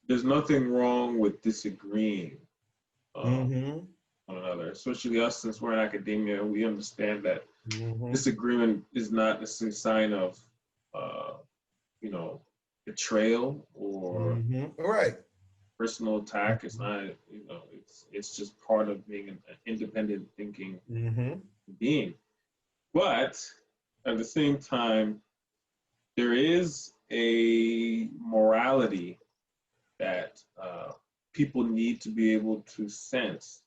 there's nothing wrong with disagreeing one another, especially us, since we're in academia. We understand that disagreement is not a sign of, betrayal or personal attack. It's not, it's just part of being an independent thinking being. But at the same time, there is a morality that people need to be able to sense.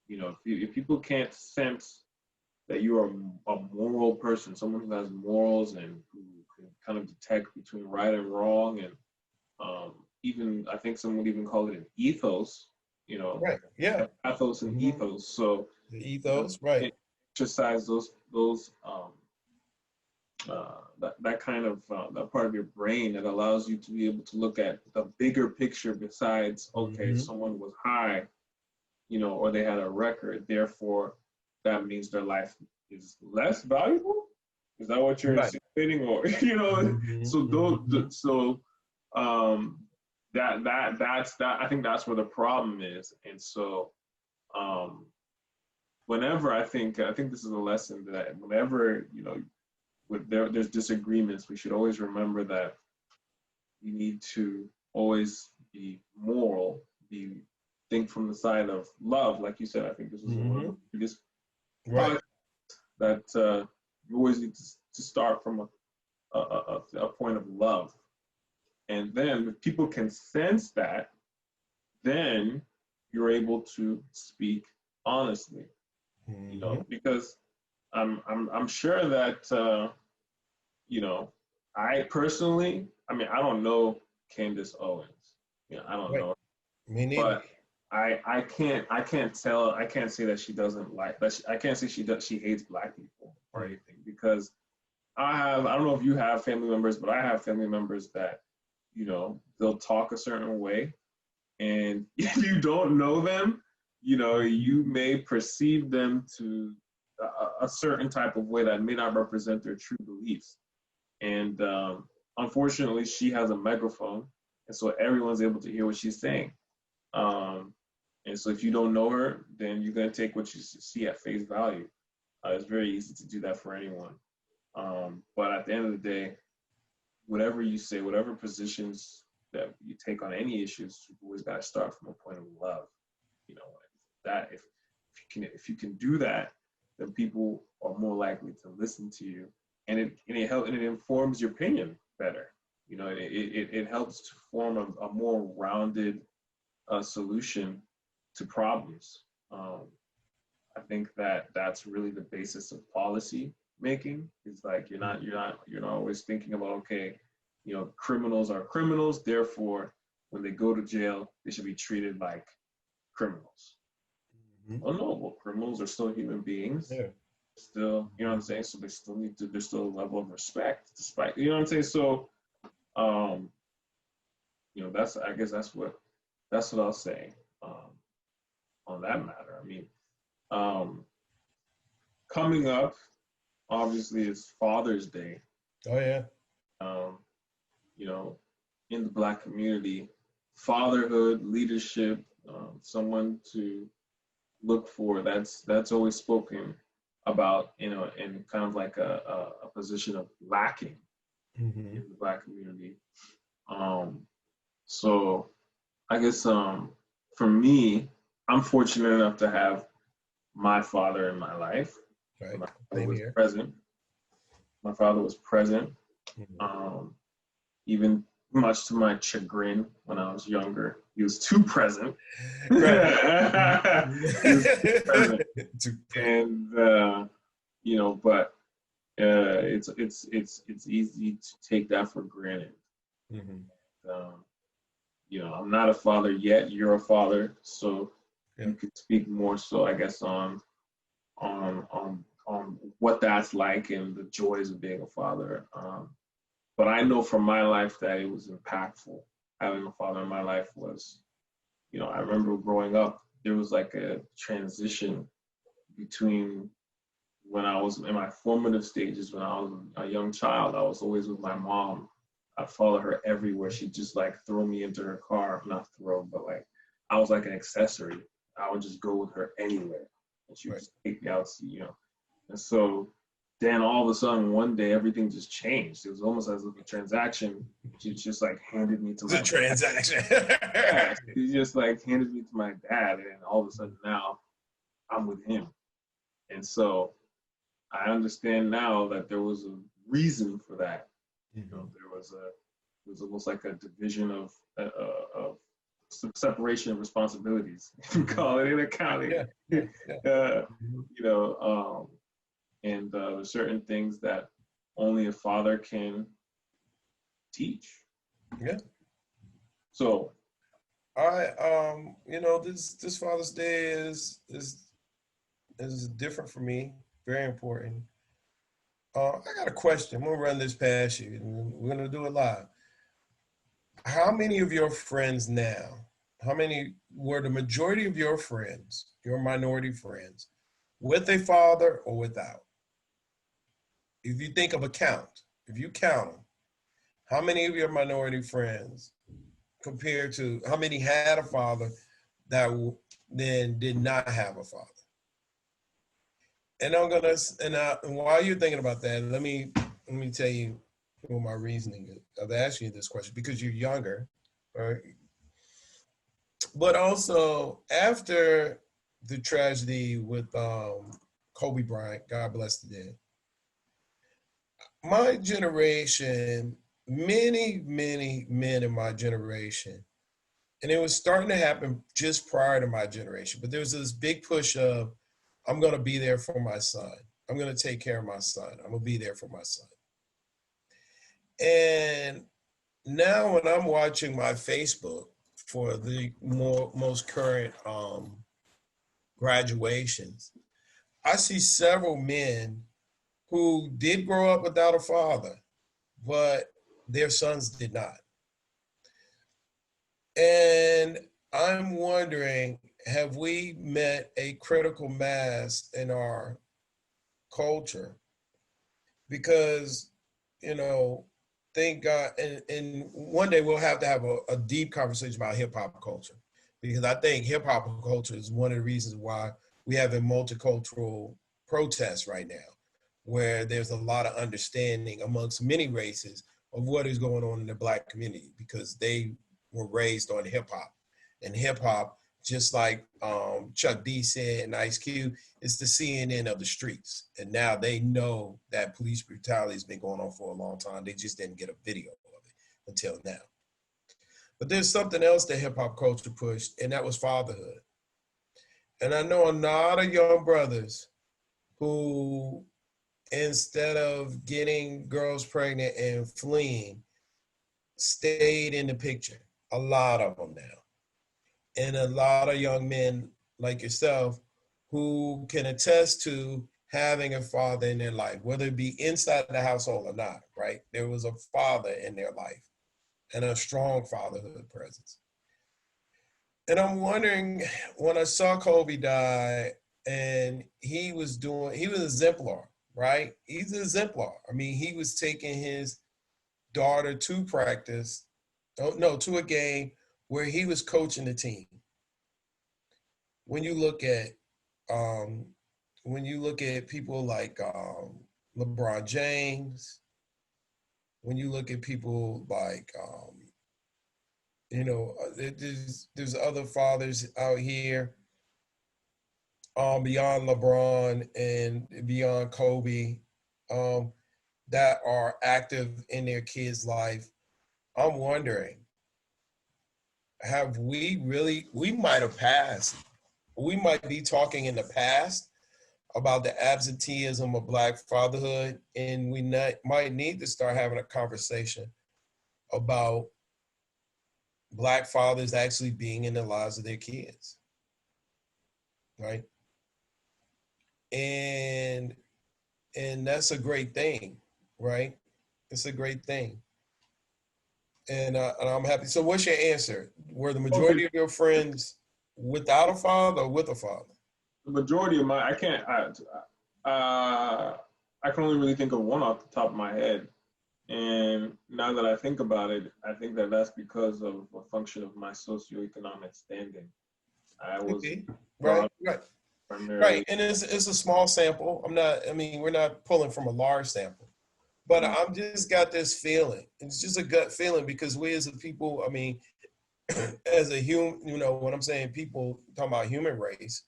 If people can't sense that you are a moral person, someone who has morals and who can kind of detect between right and wrong, and even, I think some would even call it an ethos, Right, yeah. Pathos and ethos. So the ethos, right. Exercise that kind of that part of your brain that allows you to be able to look at the bigger picture besides, okay, someone was high, or they had a record, therefore that means their life is less valuable. Is that what you're insinuating? Or that's I think that's where the problem is. And so whenever I think this is a lesson that whenever there's disagreements, we should always remember that you need to always be moral, think from the side of love, like you said. I think this was one of the biggest Right. that you always need to start from a point of love. And then if people can sense that, then you're able to speak honestly, you know, because I'm sure that, you know, I personally, I mean, I don't know Candace Owens. You know, I don't Right. know, Me neither. but I can't tell, I can't say that she doesn't like, that I can't say she hates black people or anything, because I don't know if you have family members, but I have family members that, you know, they'll talk a certain way, and if you don't know them, you know, you may perceive them to a certain type of way that may not represent their true beliefs. And unfortunately, she has a megaphone, and so everyone's able to hear what she's saying. And so if you don't know her, then you're going to take what you see at face value. It's very easy to do that for anyone. But at the end of the day, whatever you say, whatever positions that you take on any issues, you always got to start from a point of love. You know, that if you can do that, then people are more likely to listen to you, and it helps, and it informs your opinion better. You know, it helps to form a more rounded solution to problems. I think that that's really the basis of policy making. It's like you're not always thinking about, okay, you know, criminals are criminals, therefore when they go to jail they should be treated like criminals. Oh no, well, criminals are still human beings. Yeah. Still, you know what I'm saying? So they still there's still a level of respect despite, you know what I'm saying? So you know, I guess that's what I'll say on that matter. I mean, coming up, obviously, it's Father's Day. Oh yeah. You know, in the Black community, fatherhood, leadership, someone to look for. That's always spoken about, you know, in kind of like a position of lacking in the Black community. So I guess for me, I'm fortunate enough to have my father in my life. Right. My father Same was here. present. My father was present, even much to my chagrin when I was younger. He was too present. Right. He was too present. And you know, but it's easy to take that for granted. You know, I'm not a father yet. You're a father, so you could speak more so, I guess, on what that's like and the joys of being a father. But I know from my life that it was impactful. Having a father in my life was, you know, I remember growing up, there was like a transition between when I was in my formative stages, when I was a young child. I was always with my mom. I'd follow her everywhere. She'd just like throw me into her car, not throw, but like I was like an accessory. I would just go with her anywhere, and she would just take me out, you know. And so then all of a sudden, one day, everything just changed. It was almost as if a transaction. She just like handed me to my transaction. yeah, she just like handed me to my dad, and all of a sudden now I'm with him. And so I understand now that there was a reason for that. You know, it was almost like a division of separation of responsibilities. You call it in accounting. You know, and there's certain things that only a father can teach. Yeah. So, you know, this Father's Day is different for me. Very important. I got a question. I'm gonna run this past you, and we're gonna do it live. How many of your friends now? How many were the majority of your friends, your minority friends, with a father or without? If you think of a count, if you count them, how many of your minority friends compared to how many had a father that then did not have a father? And I'm gonna, and while you're thinking about that, let me tell you Well, my reasoning of asking you this question because you're younger, right? But also after the tragedy with Kobe Bryant, God bless the dead, my generation, many men in my generation, and it was starting to happen just prior to my generation, but there was this big push of, I'm going to be there for my son. I'm going to take care of my son. I'm going to be there for my son. And now when I'm watching my Facebook for the most current graduations, I see several men who did grow up without a father, but their sons did not. And I'm wondering, have we met a critical mass in our culture? Because, you know, thank God, and one day we'll have to have a deep conversation about hip hop culture, because I think hip hop culture is one of the reasons why we have a multicultural protest right now, where there's a lot of understanding amongst many races of what is going on in the Black community, because they were raised on hip hop. And hip hop, just like Chuck D said and Ice Cube, it's the CNN of the streets. And now they know that police brutality has been going on for a long time. They just didn't get a video of it until now. But there's something else that hip hop culture pushed, and that was fatherhood. And I know a lot of young brothers who, instead of getting girls pregnant and fleeing, stayed in the picture. A lot of them now. And a lot of young men like yourself who can attest to having a father in their life, whether it be inside the household or not, right? There was a father in their life and a strong fatherhood presence. And I'm wondering, when I saw Kobe die, and he was an exemplar, right? He's an exemplar. I mean, he was taking his daughter to practice, to a game where he was coaching the team. When you look at people like LeBron James, when you look at people like there's other fathers out here beyond LeBron and beyond Kobe that are active in their kids' life. I'm wondering, we might have passed. We might be talking in the past about the absenteeism of Black fatherhood, and we might need to start having a conversation about Black fathers actually being in the lives of their kids, right? And that's a great thing, right? It's a great thing. And I'm happy. So what's your answer? Were the majority of your friends without a father or with a father? The majority of I can only really think of one off the top of my head. And now that I think about it, I think that that's because of a function of my socioeconomic standing. I was right. primarily. Right, and it's a small sample. We're not pulling from a large sample, but I'm just got this feeling. It's just a gut feeling, because we as a people, as a human, when I'm saying people, talking about human race,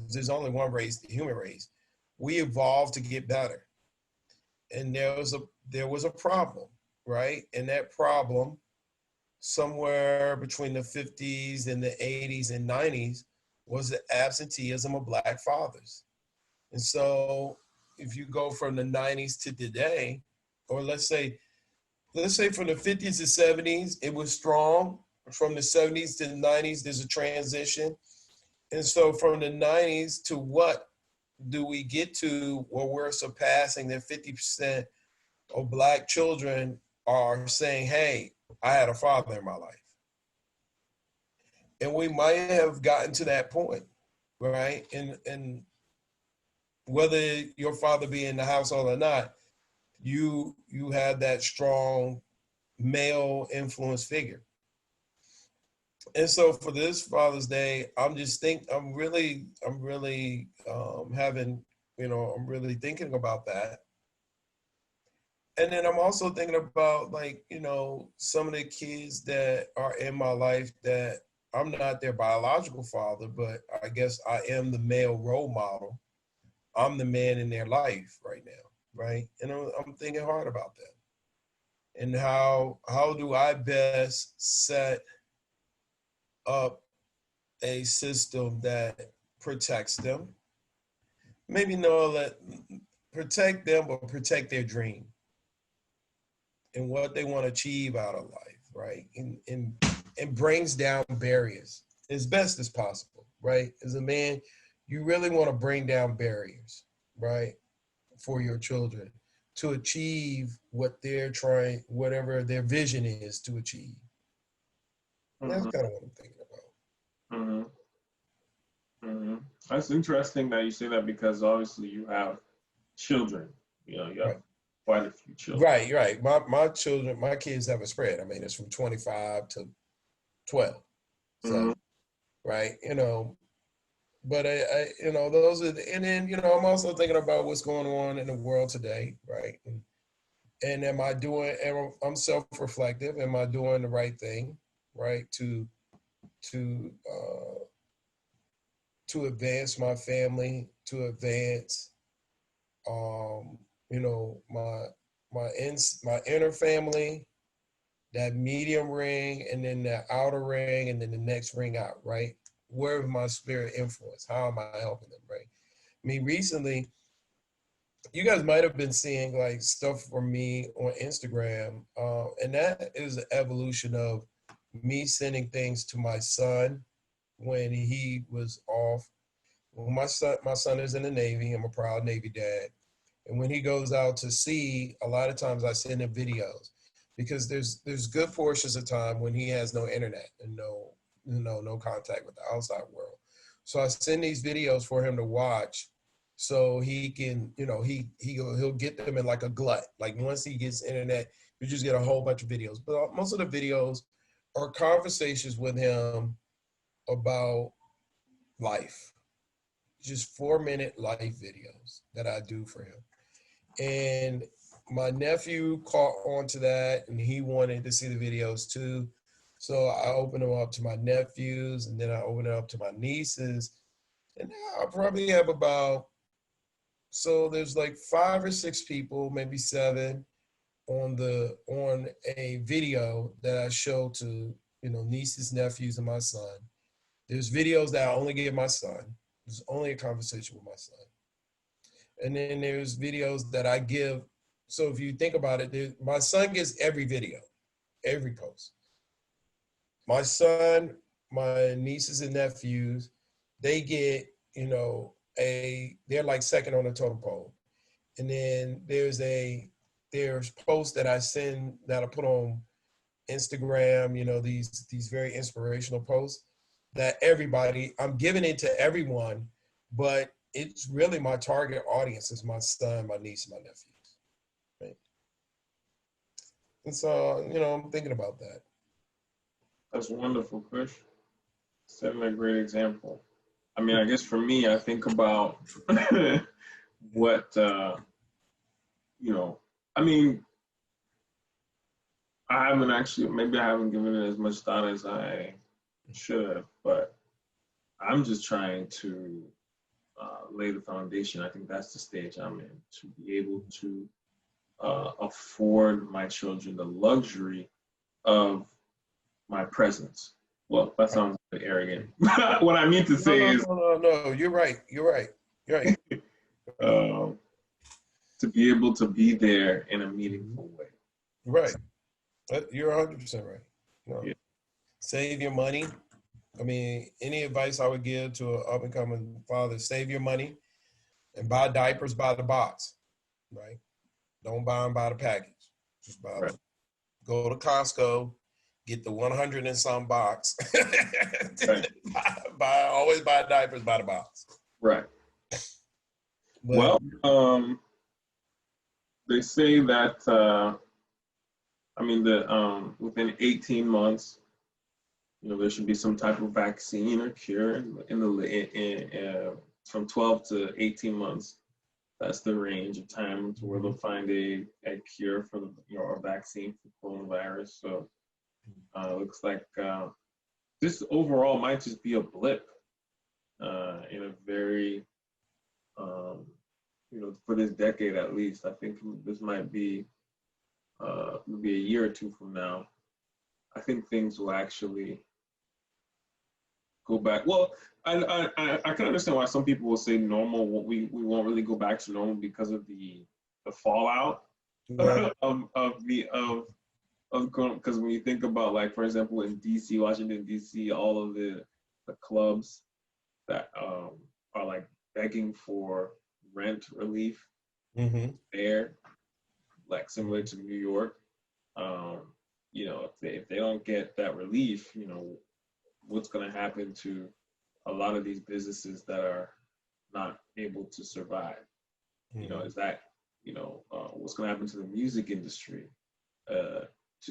there's only one race, the human race. We evolved to get better, and there was a problem, right? And that problem, somewhere between the 50s and the 80s and 90s, was the absenteeism of Black fathers. And so if you go from the 90s to today, or let's say from the 50s to 70s, it was strong. From the 70s to the 90s, there's a transition. And so from the 90s to what do we get to where we're surpassing that 50% of Black children are saying, hey, I had a father in my life. And we might have gotten to that point, right? And whether your father be in the household or not, you had that strong male influence figure. And so for this Father's Day, I'm really thinking about that. And then I'm also thinking about, like, you know, some of the kids that are in my life that I'm not their biological father, but I guess I am the male role model. I'm the man in their life right now, right? And I'm thinking hard about that. And how do I best set up a system that protects them? Maybe no, let protect them, but protect their dream and what they want to achieve out of life, right? And brings down barriers as best as possible, right? As a man, you really want to bring down barriers, right, for your children to achieve what they're trying, whatever their vision is to achieve. That's kind of what I'm thinking about. Mm-hmm. Mm-hmm. That's interesting that you say that because obviously you have children. You know, you have Right. quite a few children. Right, right. My children, my kids have a spread. I mean, it's from 25 to 12. Mm-hmm. So, right, you know, but you know, those are, and then, you know, I'm also thinking about what's going on in the world today, right? And am I doing, I'm self-reflective. Am I doing the right thing, right? To, uh, to advance my family, to advance, you know, my inner family, that medium ring, and then the outer ring, and then the next ring out, right? Where is my spirit influence? How am I helping them, right? I mean, recently, you guys might have been seeing like stuff from me on Instagram, and that is an evolution of me sending things to my son when he was off. Well, my son is in the Navy. I'm a proud Navy dad. And when he goes out to sea, a lot of times I send him videos because there's good portions of time when he has no internet and no contact with the outside world. So I send these videos for him to watch, so he can, you know, he'll get them in like a glut. Like once he gets internet, you just get a whole bunch of videos. But most of the videos are conversations with him about life, just 4-minute life videos that I do for him. And my nephew caught on to that, and he wanted to see the videos too. So I opened them up to my nephews, and then I opened it up to my nieces. And now I probably have about, so there's like 5 or 6 people, maybe 7, on a video that I show to, you know, nieces, nephews, and my son. There's videos that I only give my son. There's only a conversation with my son. And then there's videos that I give. So if you think about it, my son gets every video, every post. My son, my nieces and nephews, they get, you know, they're like second on the totem pole. And then there's posts that I send that I put on Instagram, you know, these very inspirational posts that I'm giving it to everyone, but it's really my target audience is my son, my niece, and my nephews. Right? And so, you know, I'm thinking about that. That's wonderful, Chris. Setting a great example. I mean, I guess for me, I think about what, you know, I mean, maybe I haven't given it as much thought as I should have, but I'm just trying to lay the foundation. I think that's the stage I'm in, to be able to afford my children the luxury of my presence. Well, that sounds a bit arrogant. What I mean to say is, no, you're right. You're right. to be able to be there in a meaningful way. Right. You're 100% right. No. Yeah. Save your money. I mean, any advice I would give to an up-and-coming father, save your money and buy diapers by the box, right? Don't buy them by the package. Just buy them. Go to Costco, get the 100 and some box. Right. Always buy diapers by the box. Right. But, well, they say that, within 18 months, you know, there should be some type of vaccine or cure from 12 to 18 months. that's the range of time to where they'll find a cure for the a vaccine for coronavirus. So looks like this overall might just be a blip in a very for this decade at least. I think this might be maybe a year or two from now. I think things will actually go back. Well, I can understand why some people will say normal. We won't really go back to normal because of the fallout Right. of because when you think about, like, for example, in DC, Washington DC, all of the clubs that are like begging for rent relief Mm-hmm. there, like similar to New York. If they don't get that relief, what's going to happen to a lot of these businesses that are not able to survive? Is that what's going to happen to the music industry to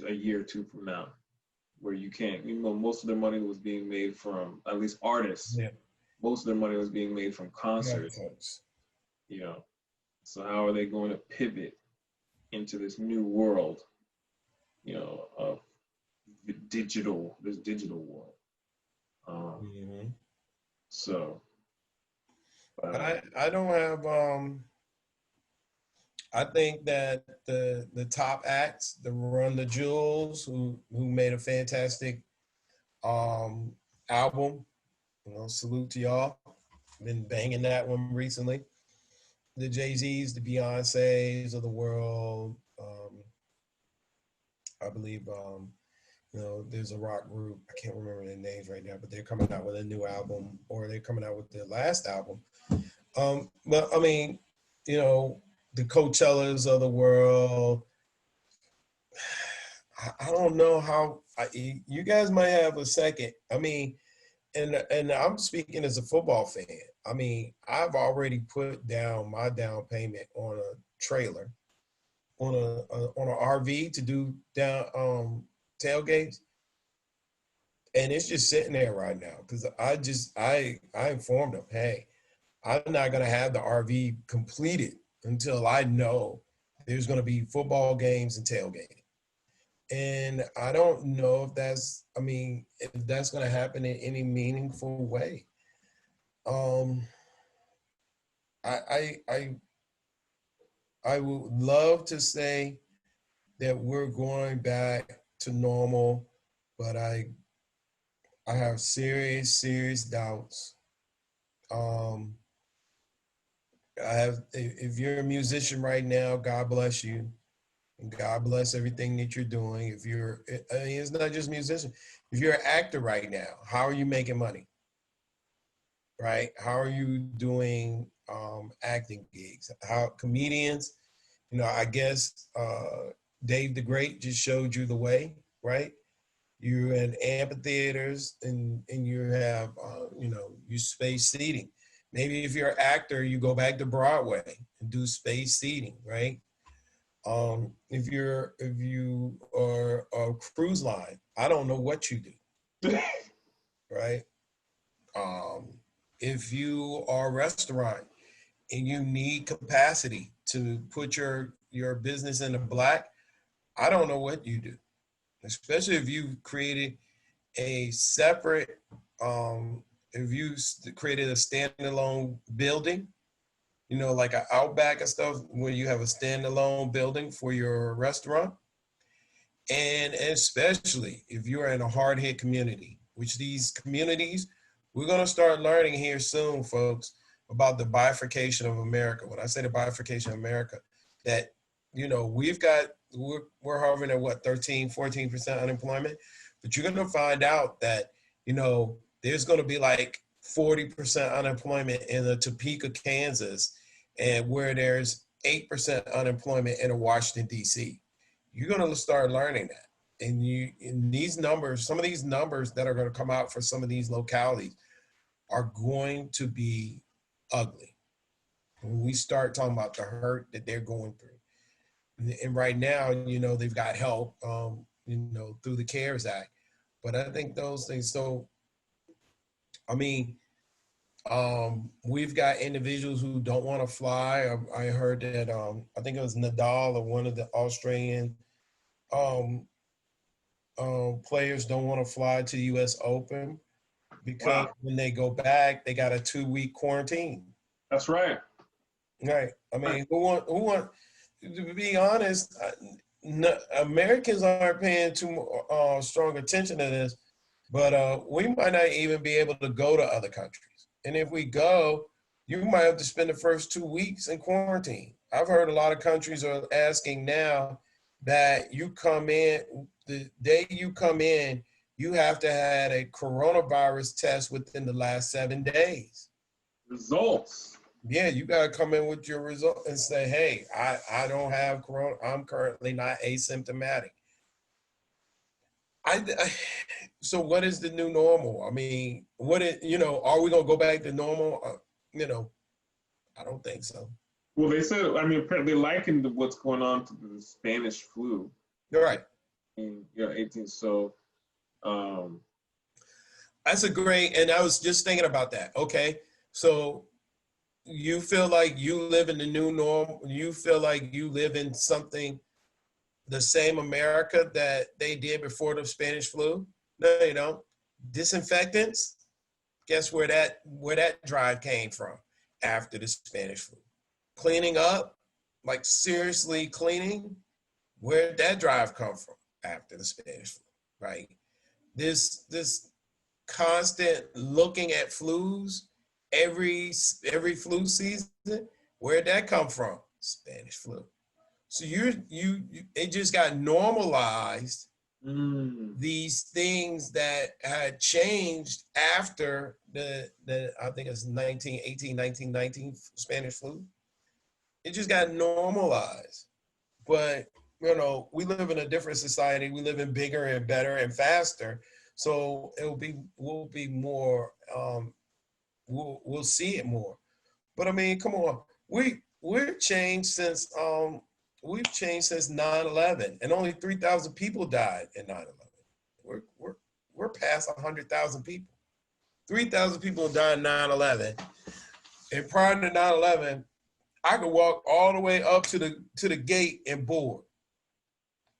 a year or two from now, where you can't, most of their money was being made from, at least artists. Yeah. Most of their money was being made from concerts. So how are they going to pivot into this new world, of this digital world? So I don't have I think that the top acts, the Run the Jewels, who made a fantastic album, salute to y'all. Been banging that one recently. The Jay-Z's, the Beyoncé's of the world. I believe there's a rock group, I can't remember their names right now, but they're coming out with a new album, or they're coming out with their last album. But I mean, the Coachellas of the world. I don't know how you guys might have a second. I mean, and I'm speaking as a football fan. I mean, I've already put down my down payment on a trailer, on an RV to do down tailgates, and it's just sitting there right now because I informed them, hey, I'm not gonna have the RV completed until I know there's gonna be football games and tailgating. And I don't know if that's going to happen in any meaningful way. I would love to say that we're going back to normal, but I have serious doubts. If you're a musician right now, God bless you. And God bless everything that you're doing. It's not just musician. If you're an actor right now, how are you making money? Right? How are you doing acting gigs? How comedians, I guess Dave the Great just showed you the way, right? You're in amphitheaters and you have, you space seating. Maybe if you're an actor, you go back to Broadway and do space seating, right? If you are a cruise line, I don't know what you do, right? If you are a restaurant and you need capacity to put your business in the black, I don't know what you do, especially if you created a separate, if you created a standalone building, like an Outback and stuff, where you have a standalone building for your restaurant. And especially if you're in a hard hit community, which these communities, we're going to start learning here soon, folks, about the bifurcation of America. When I say the bifurcation of America, that, we're hovering at what, 13, 14% unemployment. But you're going to find out that, there's going to be like 40% unemployment in the Topeka, Kansas, and where there's 8% unemployment in Washington, D.C. You're going to start learning that. And in these numbers, some of these numbers that are going to come out for some of these localities are going to be ugly when we start talking about the hurt that they're going through. And right now, they've got help, through the CARES Act. But I think those things, so, I mean, We've got individuals who don't want to fly. I heard that I think it was Nadal or one of the Australian um, players don't want to fly to the U.S. Open because Wow. when they go back, they got a 2-week quarantine. That's right. Right. I mean, who want to be honest, Americans aren't paying too strong attention to this, but we might not even be able to go to other countries. And if we go, you might have to spend the first 2 weeks in quarantine. I've heard a lot of countries are asking now that you come in, the day you come in, you have to have a coronavirus test within the last 7 days. Results. Yeah, you gotta come in with your result and say, hey, I don't have corona. I'm currently not asymptomatic. So what is the new normal? I mean, are we gonna go back to normal? I don't think so. Well, they said, I mean, apparently likened what's going on to the Spanish flu You're right. in 18. So, That's a great, and I was just thinking about that. Okay, so you feel like you live in the new norm. You feel like you live in something, the same America that they did before the Spanish flu? No, you don't. Disinfectants. Guess where that drive came from after the Spanish flu? Cleaning up, like seriously cleaning. Where'd that drive come from after the Spanish flu? Right. This constant looking at flus every flu season. Where'd that come from? Spanish flu. So it just got normalized. These things that had changed after the I think it's 1919 Spanish flu. It just got normalized. But we live in a different society. We live in bigger and better and faster. So we'll be more we'll see it more. But I mean, come on. We've changed since 9/11, and only 3,000 people died in 9/11. We're past 100,000 people. 3,000 people died in 9/11. And prior to 9/11, I could walk all the way up to the gate and board.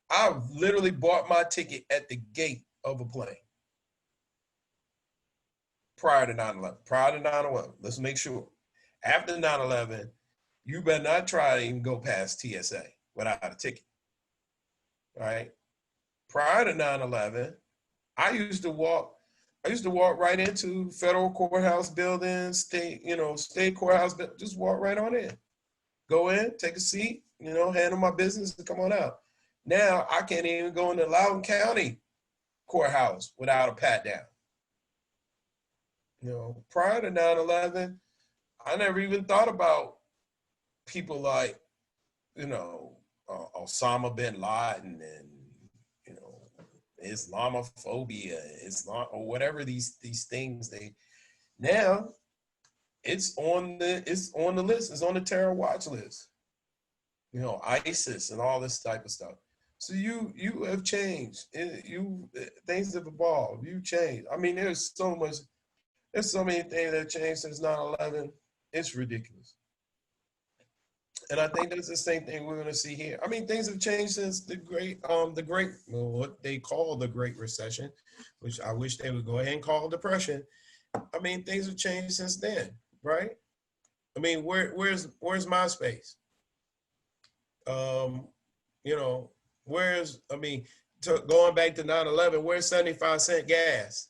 I literally bought my ticket at the gate of a plane. Prior to 9/11. Prior to 9/11. Let's make sure. After 9/11, you better not try to even go past TSA without a ticket. All right. Prior to 9/11, I used to walk right into federal courthouse buildings, state courthouse, just walk right on in. Go in, take a seat, handle my business and come on out. Now I can't even go into Loudoun County courthouse without a pat down. Prior to 9/11, I never even thought about people like, Osama bin Laden and, Islamophobia, Islam, or whatever these things now it's on the list. It's on the terror watch list. ISIS and all this type of stuff. So you have changed. Things have evolved. You changed. I mean, there's so many things that have changed since 9/11. It's ridiculous. And I think that's the same thing we're going to see here. I mean, things have changed since what they call the Great Recession, which I wish they would go ahead and call depression. I mean, things have changed since then, right? I mean, where's MySpace? Going back to 9/11, where's 75-cent gas?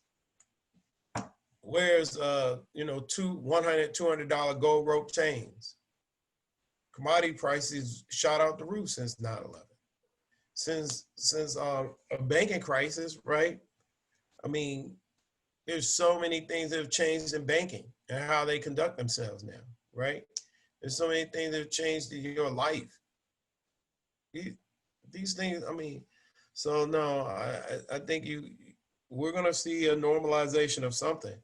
Where's $100, $200 gold rope chains? Commodity prices shot out the roof since 9/11. Since a banking crisis, right? I mean, there's so many things that have changed in banking and how they conduct themselves now, right? There's so many things that have changed in your life. These things, I mean, so no, I think we're gonna see a normalization of something.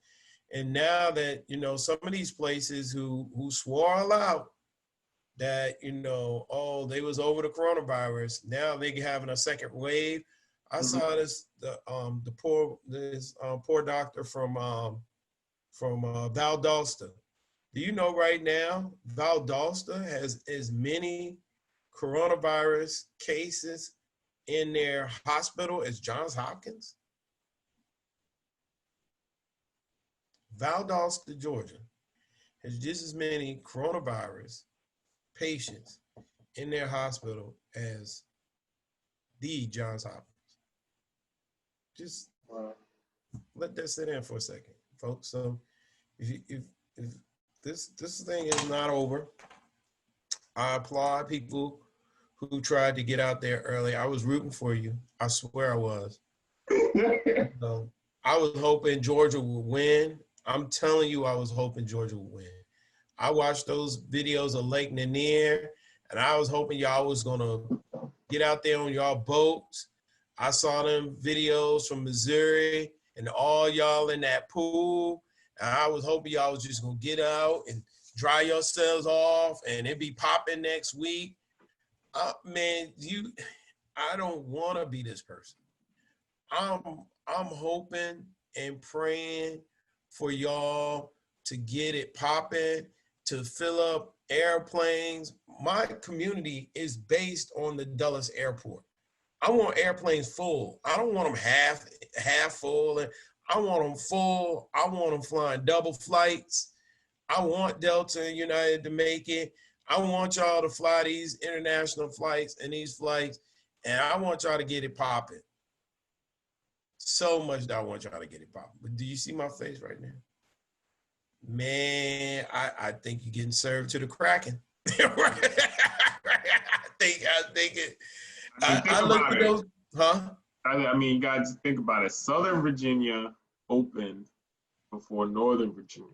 And now that, some of these places who swore out that, they was over the coronavirus, now they having a second wave. I saw this, poor doctor from from Valdosta. Do you know right now Valdosta has as many coronavirus cases in their hospital as Johns Hopkins? Valdosta, Georgia, has just as many coronavirus patients in their hospital as the Johns Hopkins. Just let that sit in for a second, folks. So if this thing is not over, I applaud people who tried to get out there early. I was rooting for you. I swear I was. So I was hoping Georgia would win. I'm telling you, I was hoping Georgia would win. I watched those videos of Lake Lanier, and I was hoping y'all was gonna get out there on y'all boats. I saw them videos from Missouri and all y'all in that pool. And I was hoping y'all was just gonna get out and dry yourselves off and it be popping next week. Man, I don't wanna be this person. I'm hoping and praying for y'all to get it popping, to fill up airplanes. My community is based on the Dulles Airport. I want airplanes full. I don't want them half full. And I want them full. I want them flying double flights. I want Delta and United to make it. I want y'all to fly these international flights and these flights, and I want y'all to get it popping. So much that I want y'all to get it popping. But do you see my face right now? Man, I think you're getting served to the Kraken. I think it. I look at those, huh? I mean, guys, think about it. Southern Virginia opened before Northern Virginia.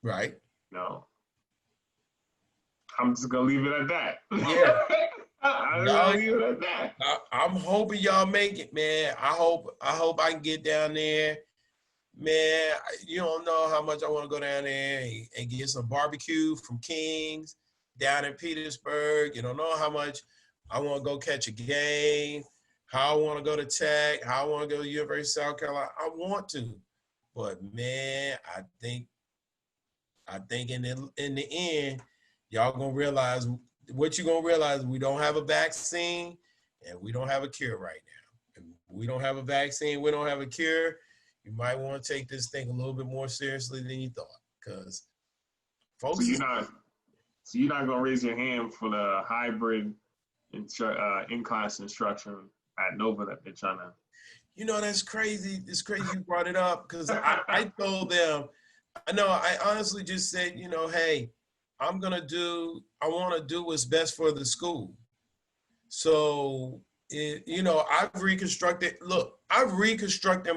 Right. No. I'm just gonna leave it at that. Yeah. I'm gonna leave it at that. I'm hoping y'all make it, man. I hope I can get down there. Man, you don't know how much I want to go down there and get some barbecue from King's down in Petersburg. You don't know how much I want to go catch a game, how I want to go to Tech, how I want to go to University of South Carolina. I want to, but man, I think in the end, y'all gonna realize what you're gonna realize. We don't have a vaccine and we don't have a cure right now. And we don't have a vaccine. We don't have a cure. You might want to take this thing a little bit more seriously than you thought, because folks. So you're not gonna raise your hand for the hybrid in-class instruction at Nova that they're trying to. You know, that's crazy. It's crazy you brought it up, because I told them. I honestly just said, hey, I want to do what's best for the school. So, I've reconstructed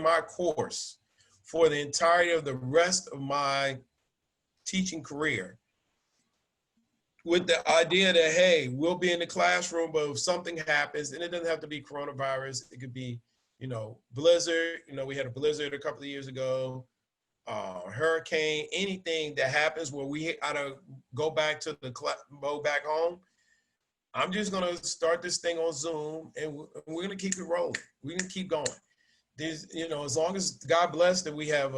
my course for the entirety of the rest of my teaching career with the idea that, hey, we'll be in the classroom, but if something happens, and it doesn't have to be coronavirus, it could be, blizzard. We had a blizzard a couple of years ago, hurricane, anything that happens where we gotta go back to go back home. I'm just gonna start this thing on Zoom, and we're gonna keep it rolling. We're gonna keep going. There's, as long as God bless that we have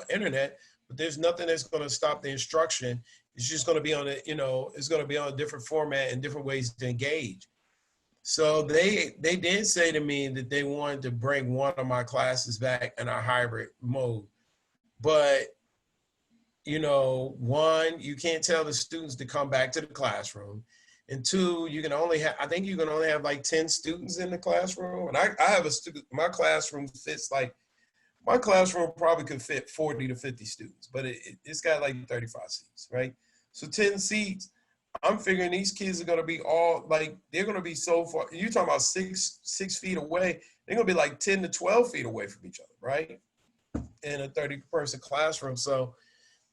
internet, but there's nothing that's gonna stop the instruction. It's just gonna be on it's gonna be on a different format and different ways to engage. So they did say to me that they wanted to bring one of my classes back in a hybrid mode. But, one, you can't tell the students to come back to the classroom. And two, you can only have like 10 students in the classroom. And I have a student, my classroom probably could fit 40 to 50 students, but it's got like 35 seats, right? So 10 seats, I'm figuring these kids are going to be they're going to be so far. You're talking about 6 feet away. They're going to be like 10 to 12 feet away from each other, right? In a 30-person classroom. So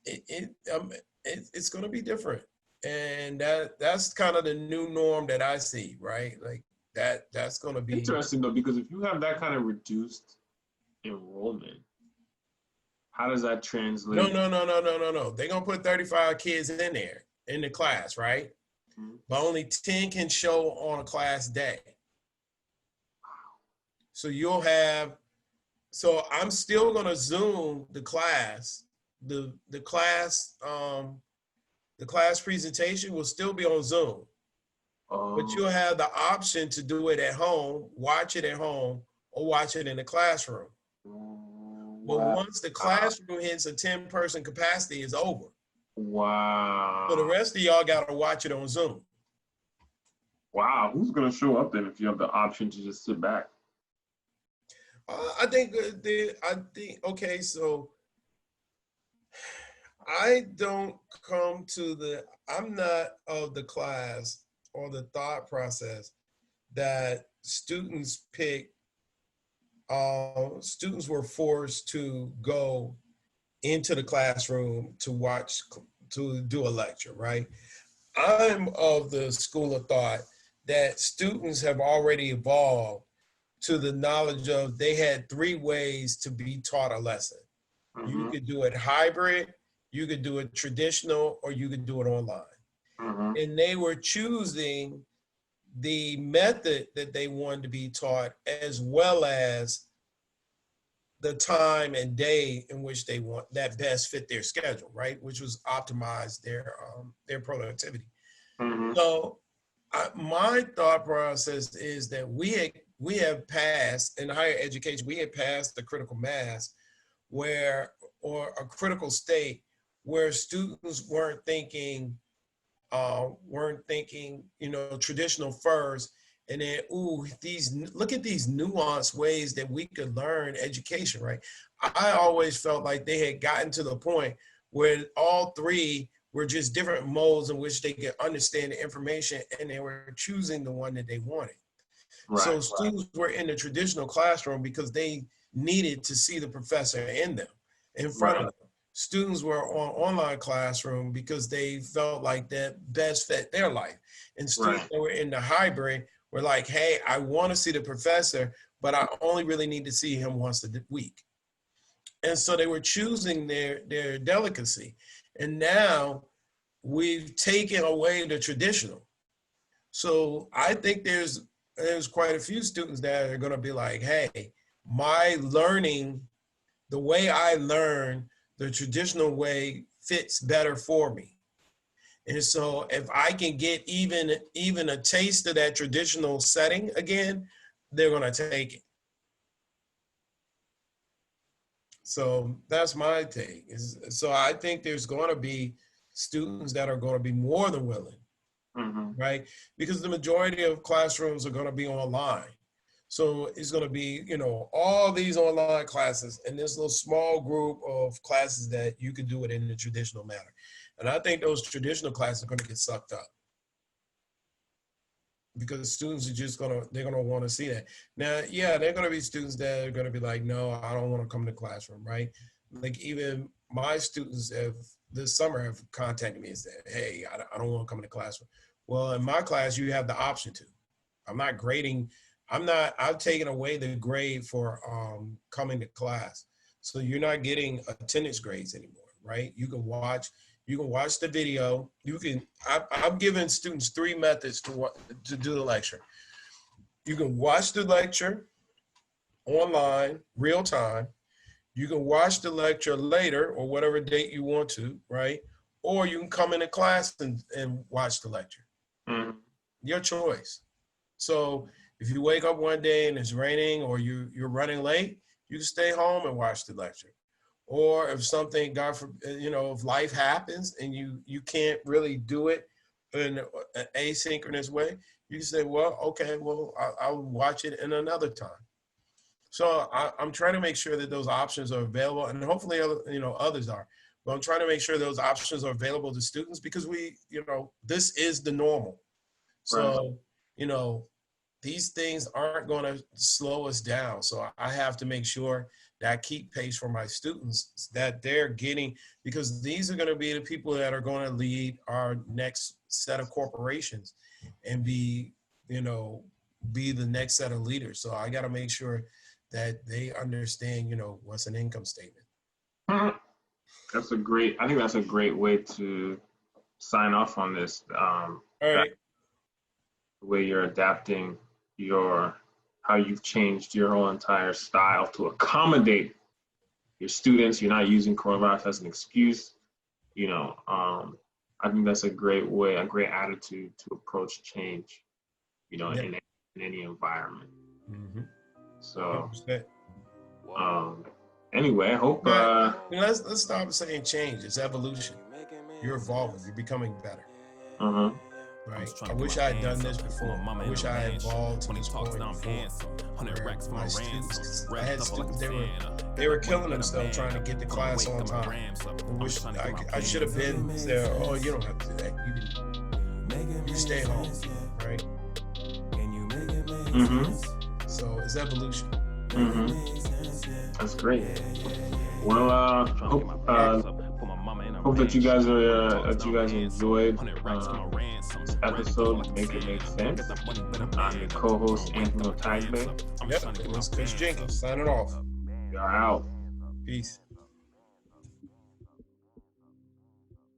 it's going to be different. And that's kind of the new norm that I see, right? Like that's going to be interesting though, because if you have that kind of reduced enrollment, how does that translate? No. They're going to put 35 kids in there in the class, right? Mm-hmm. But only 10 can show on a class day. So I'm still going to Zoom the class the class presentation will still be on Zoom, but you'll have the option to do it at home, watch it at home, or watch it in the classroom. But Wow. once the classroom hits a 10-person capacity, it's over. Wow. So the rest of y'all got to watch it on Zoom. Wow. Who's going to show up then if you have the option to just sit back? I think, okay, so I don't come to I'm not of the class or the thought process that students students were forced to go into the classroom to do a lecture, right? I'm of the school of thought that students have already evolved to the knowledge of they had 3 ways to be taught a lesson. You could do it hybrid, you could do it traditional, or you could do it online. And they were choosing the method that they wanted to be taught, as well as the time and day in which they want that best fit their schedule, right? Which was optimize their productivity. So my thought process is that we have passed in higher education, we had passed the critical mass or a critical state where students weren't thinking, traditional first, and then, look at these nuanced ways that we could learn education, right? I always felt like they had gotten to the point where all 3 were just different modes in which they could understand the information, and they were choosing the one that they wanted. Right, so students were in the traditional classroom because they needed to see the professor in front of them. Students were on online classroom because they felt like that best fit their life. And students that were in the hybrid were like, hey, I want to see the professor, but I only really need to see him once a week. And so they were choosing their delicacy. And now we've taken away the traditional. So I think there's quite a few students that are going to be like, hey, my learning, the way I learn, the traditional way fits better for me. And so if I can get even a taste of that traditional setting again, they're going to take it. So that's my take. So I think there's going to be students that are going to be more than willing, right? Because the majority of classrooms are going to be online. So it's going to be, all these online classes and this little small group of classes that you can do it in the traditional manner. And I think those traditional classes are going to get sucked up because students are they're going to want to see that. Now, yeah, there are going to be students that are going to be like, no, I don't want to come to the classroom, right? Like even my students this summer have contacted me and said, hey, I don't want to come to the classroom. Well, in my class, you have the option to. I'm not grading. I've taken away the grade for coming to class. So you're not getting attendance grades anymore, right? You can watch the video. I'm giving students 3 methods to do the lecture. You can watch the lecture online, real time. You can watch the lecture later or whatever date you want to, right? Or you can come into class and watch the lecture. Your choice. So if you wake up one day and it's raining or you're running late, you can stay home and watch the lecture. Or if something, God forbid, if life happens and you can't really do it in an asynchronous way, you can say, well, okay, well, I'll watch it in another time. So I'm trying to make sure that those options are available, and hopefully, others are. But I'm trying to make sure those options are available to students because this is the normal. So, these things aren't going to slow us down. So I have to make sure that I keep pace for my students, that they're getting, because these are going to be the people that are going to lead our next set of corporations and be the next set of leaders. So I got to make sure that they understand, what's an income statement. I think that's a great way to sign off on this. All right. The way you're adapting how you've changed your whole entire style to accommodate your students. You're not using coronavirus as an excuse. I think that's a great way, a great attitude to approach change, in any environment. Mm-hmm. So, 100%. anyway, I hope. Let's stop saying change. It's evolution. You're evolving. You're becoming better. Right. I wish I had done this before. I wish I had evolved to this point before. My students, I had students, they were killing themselves trying to get to class on time. I should have been there. Oh, you don't have to do that. You stay home, right? So it's evolution. That's great. Well, hope that you guys enjoyed this episode. Make it make sense. I'm your co-host Anthony Otagbe. Yep, it was Chris Jenkins signing off. We are out. Peace.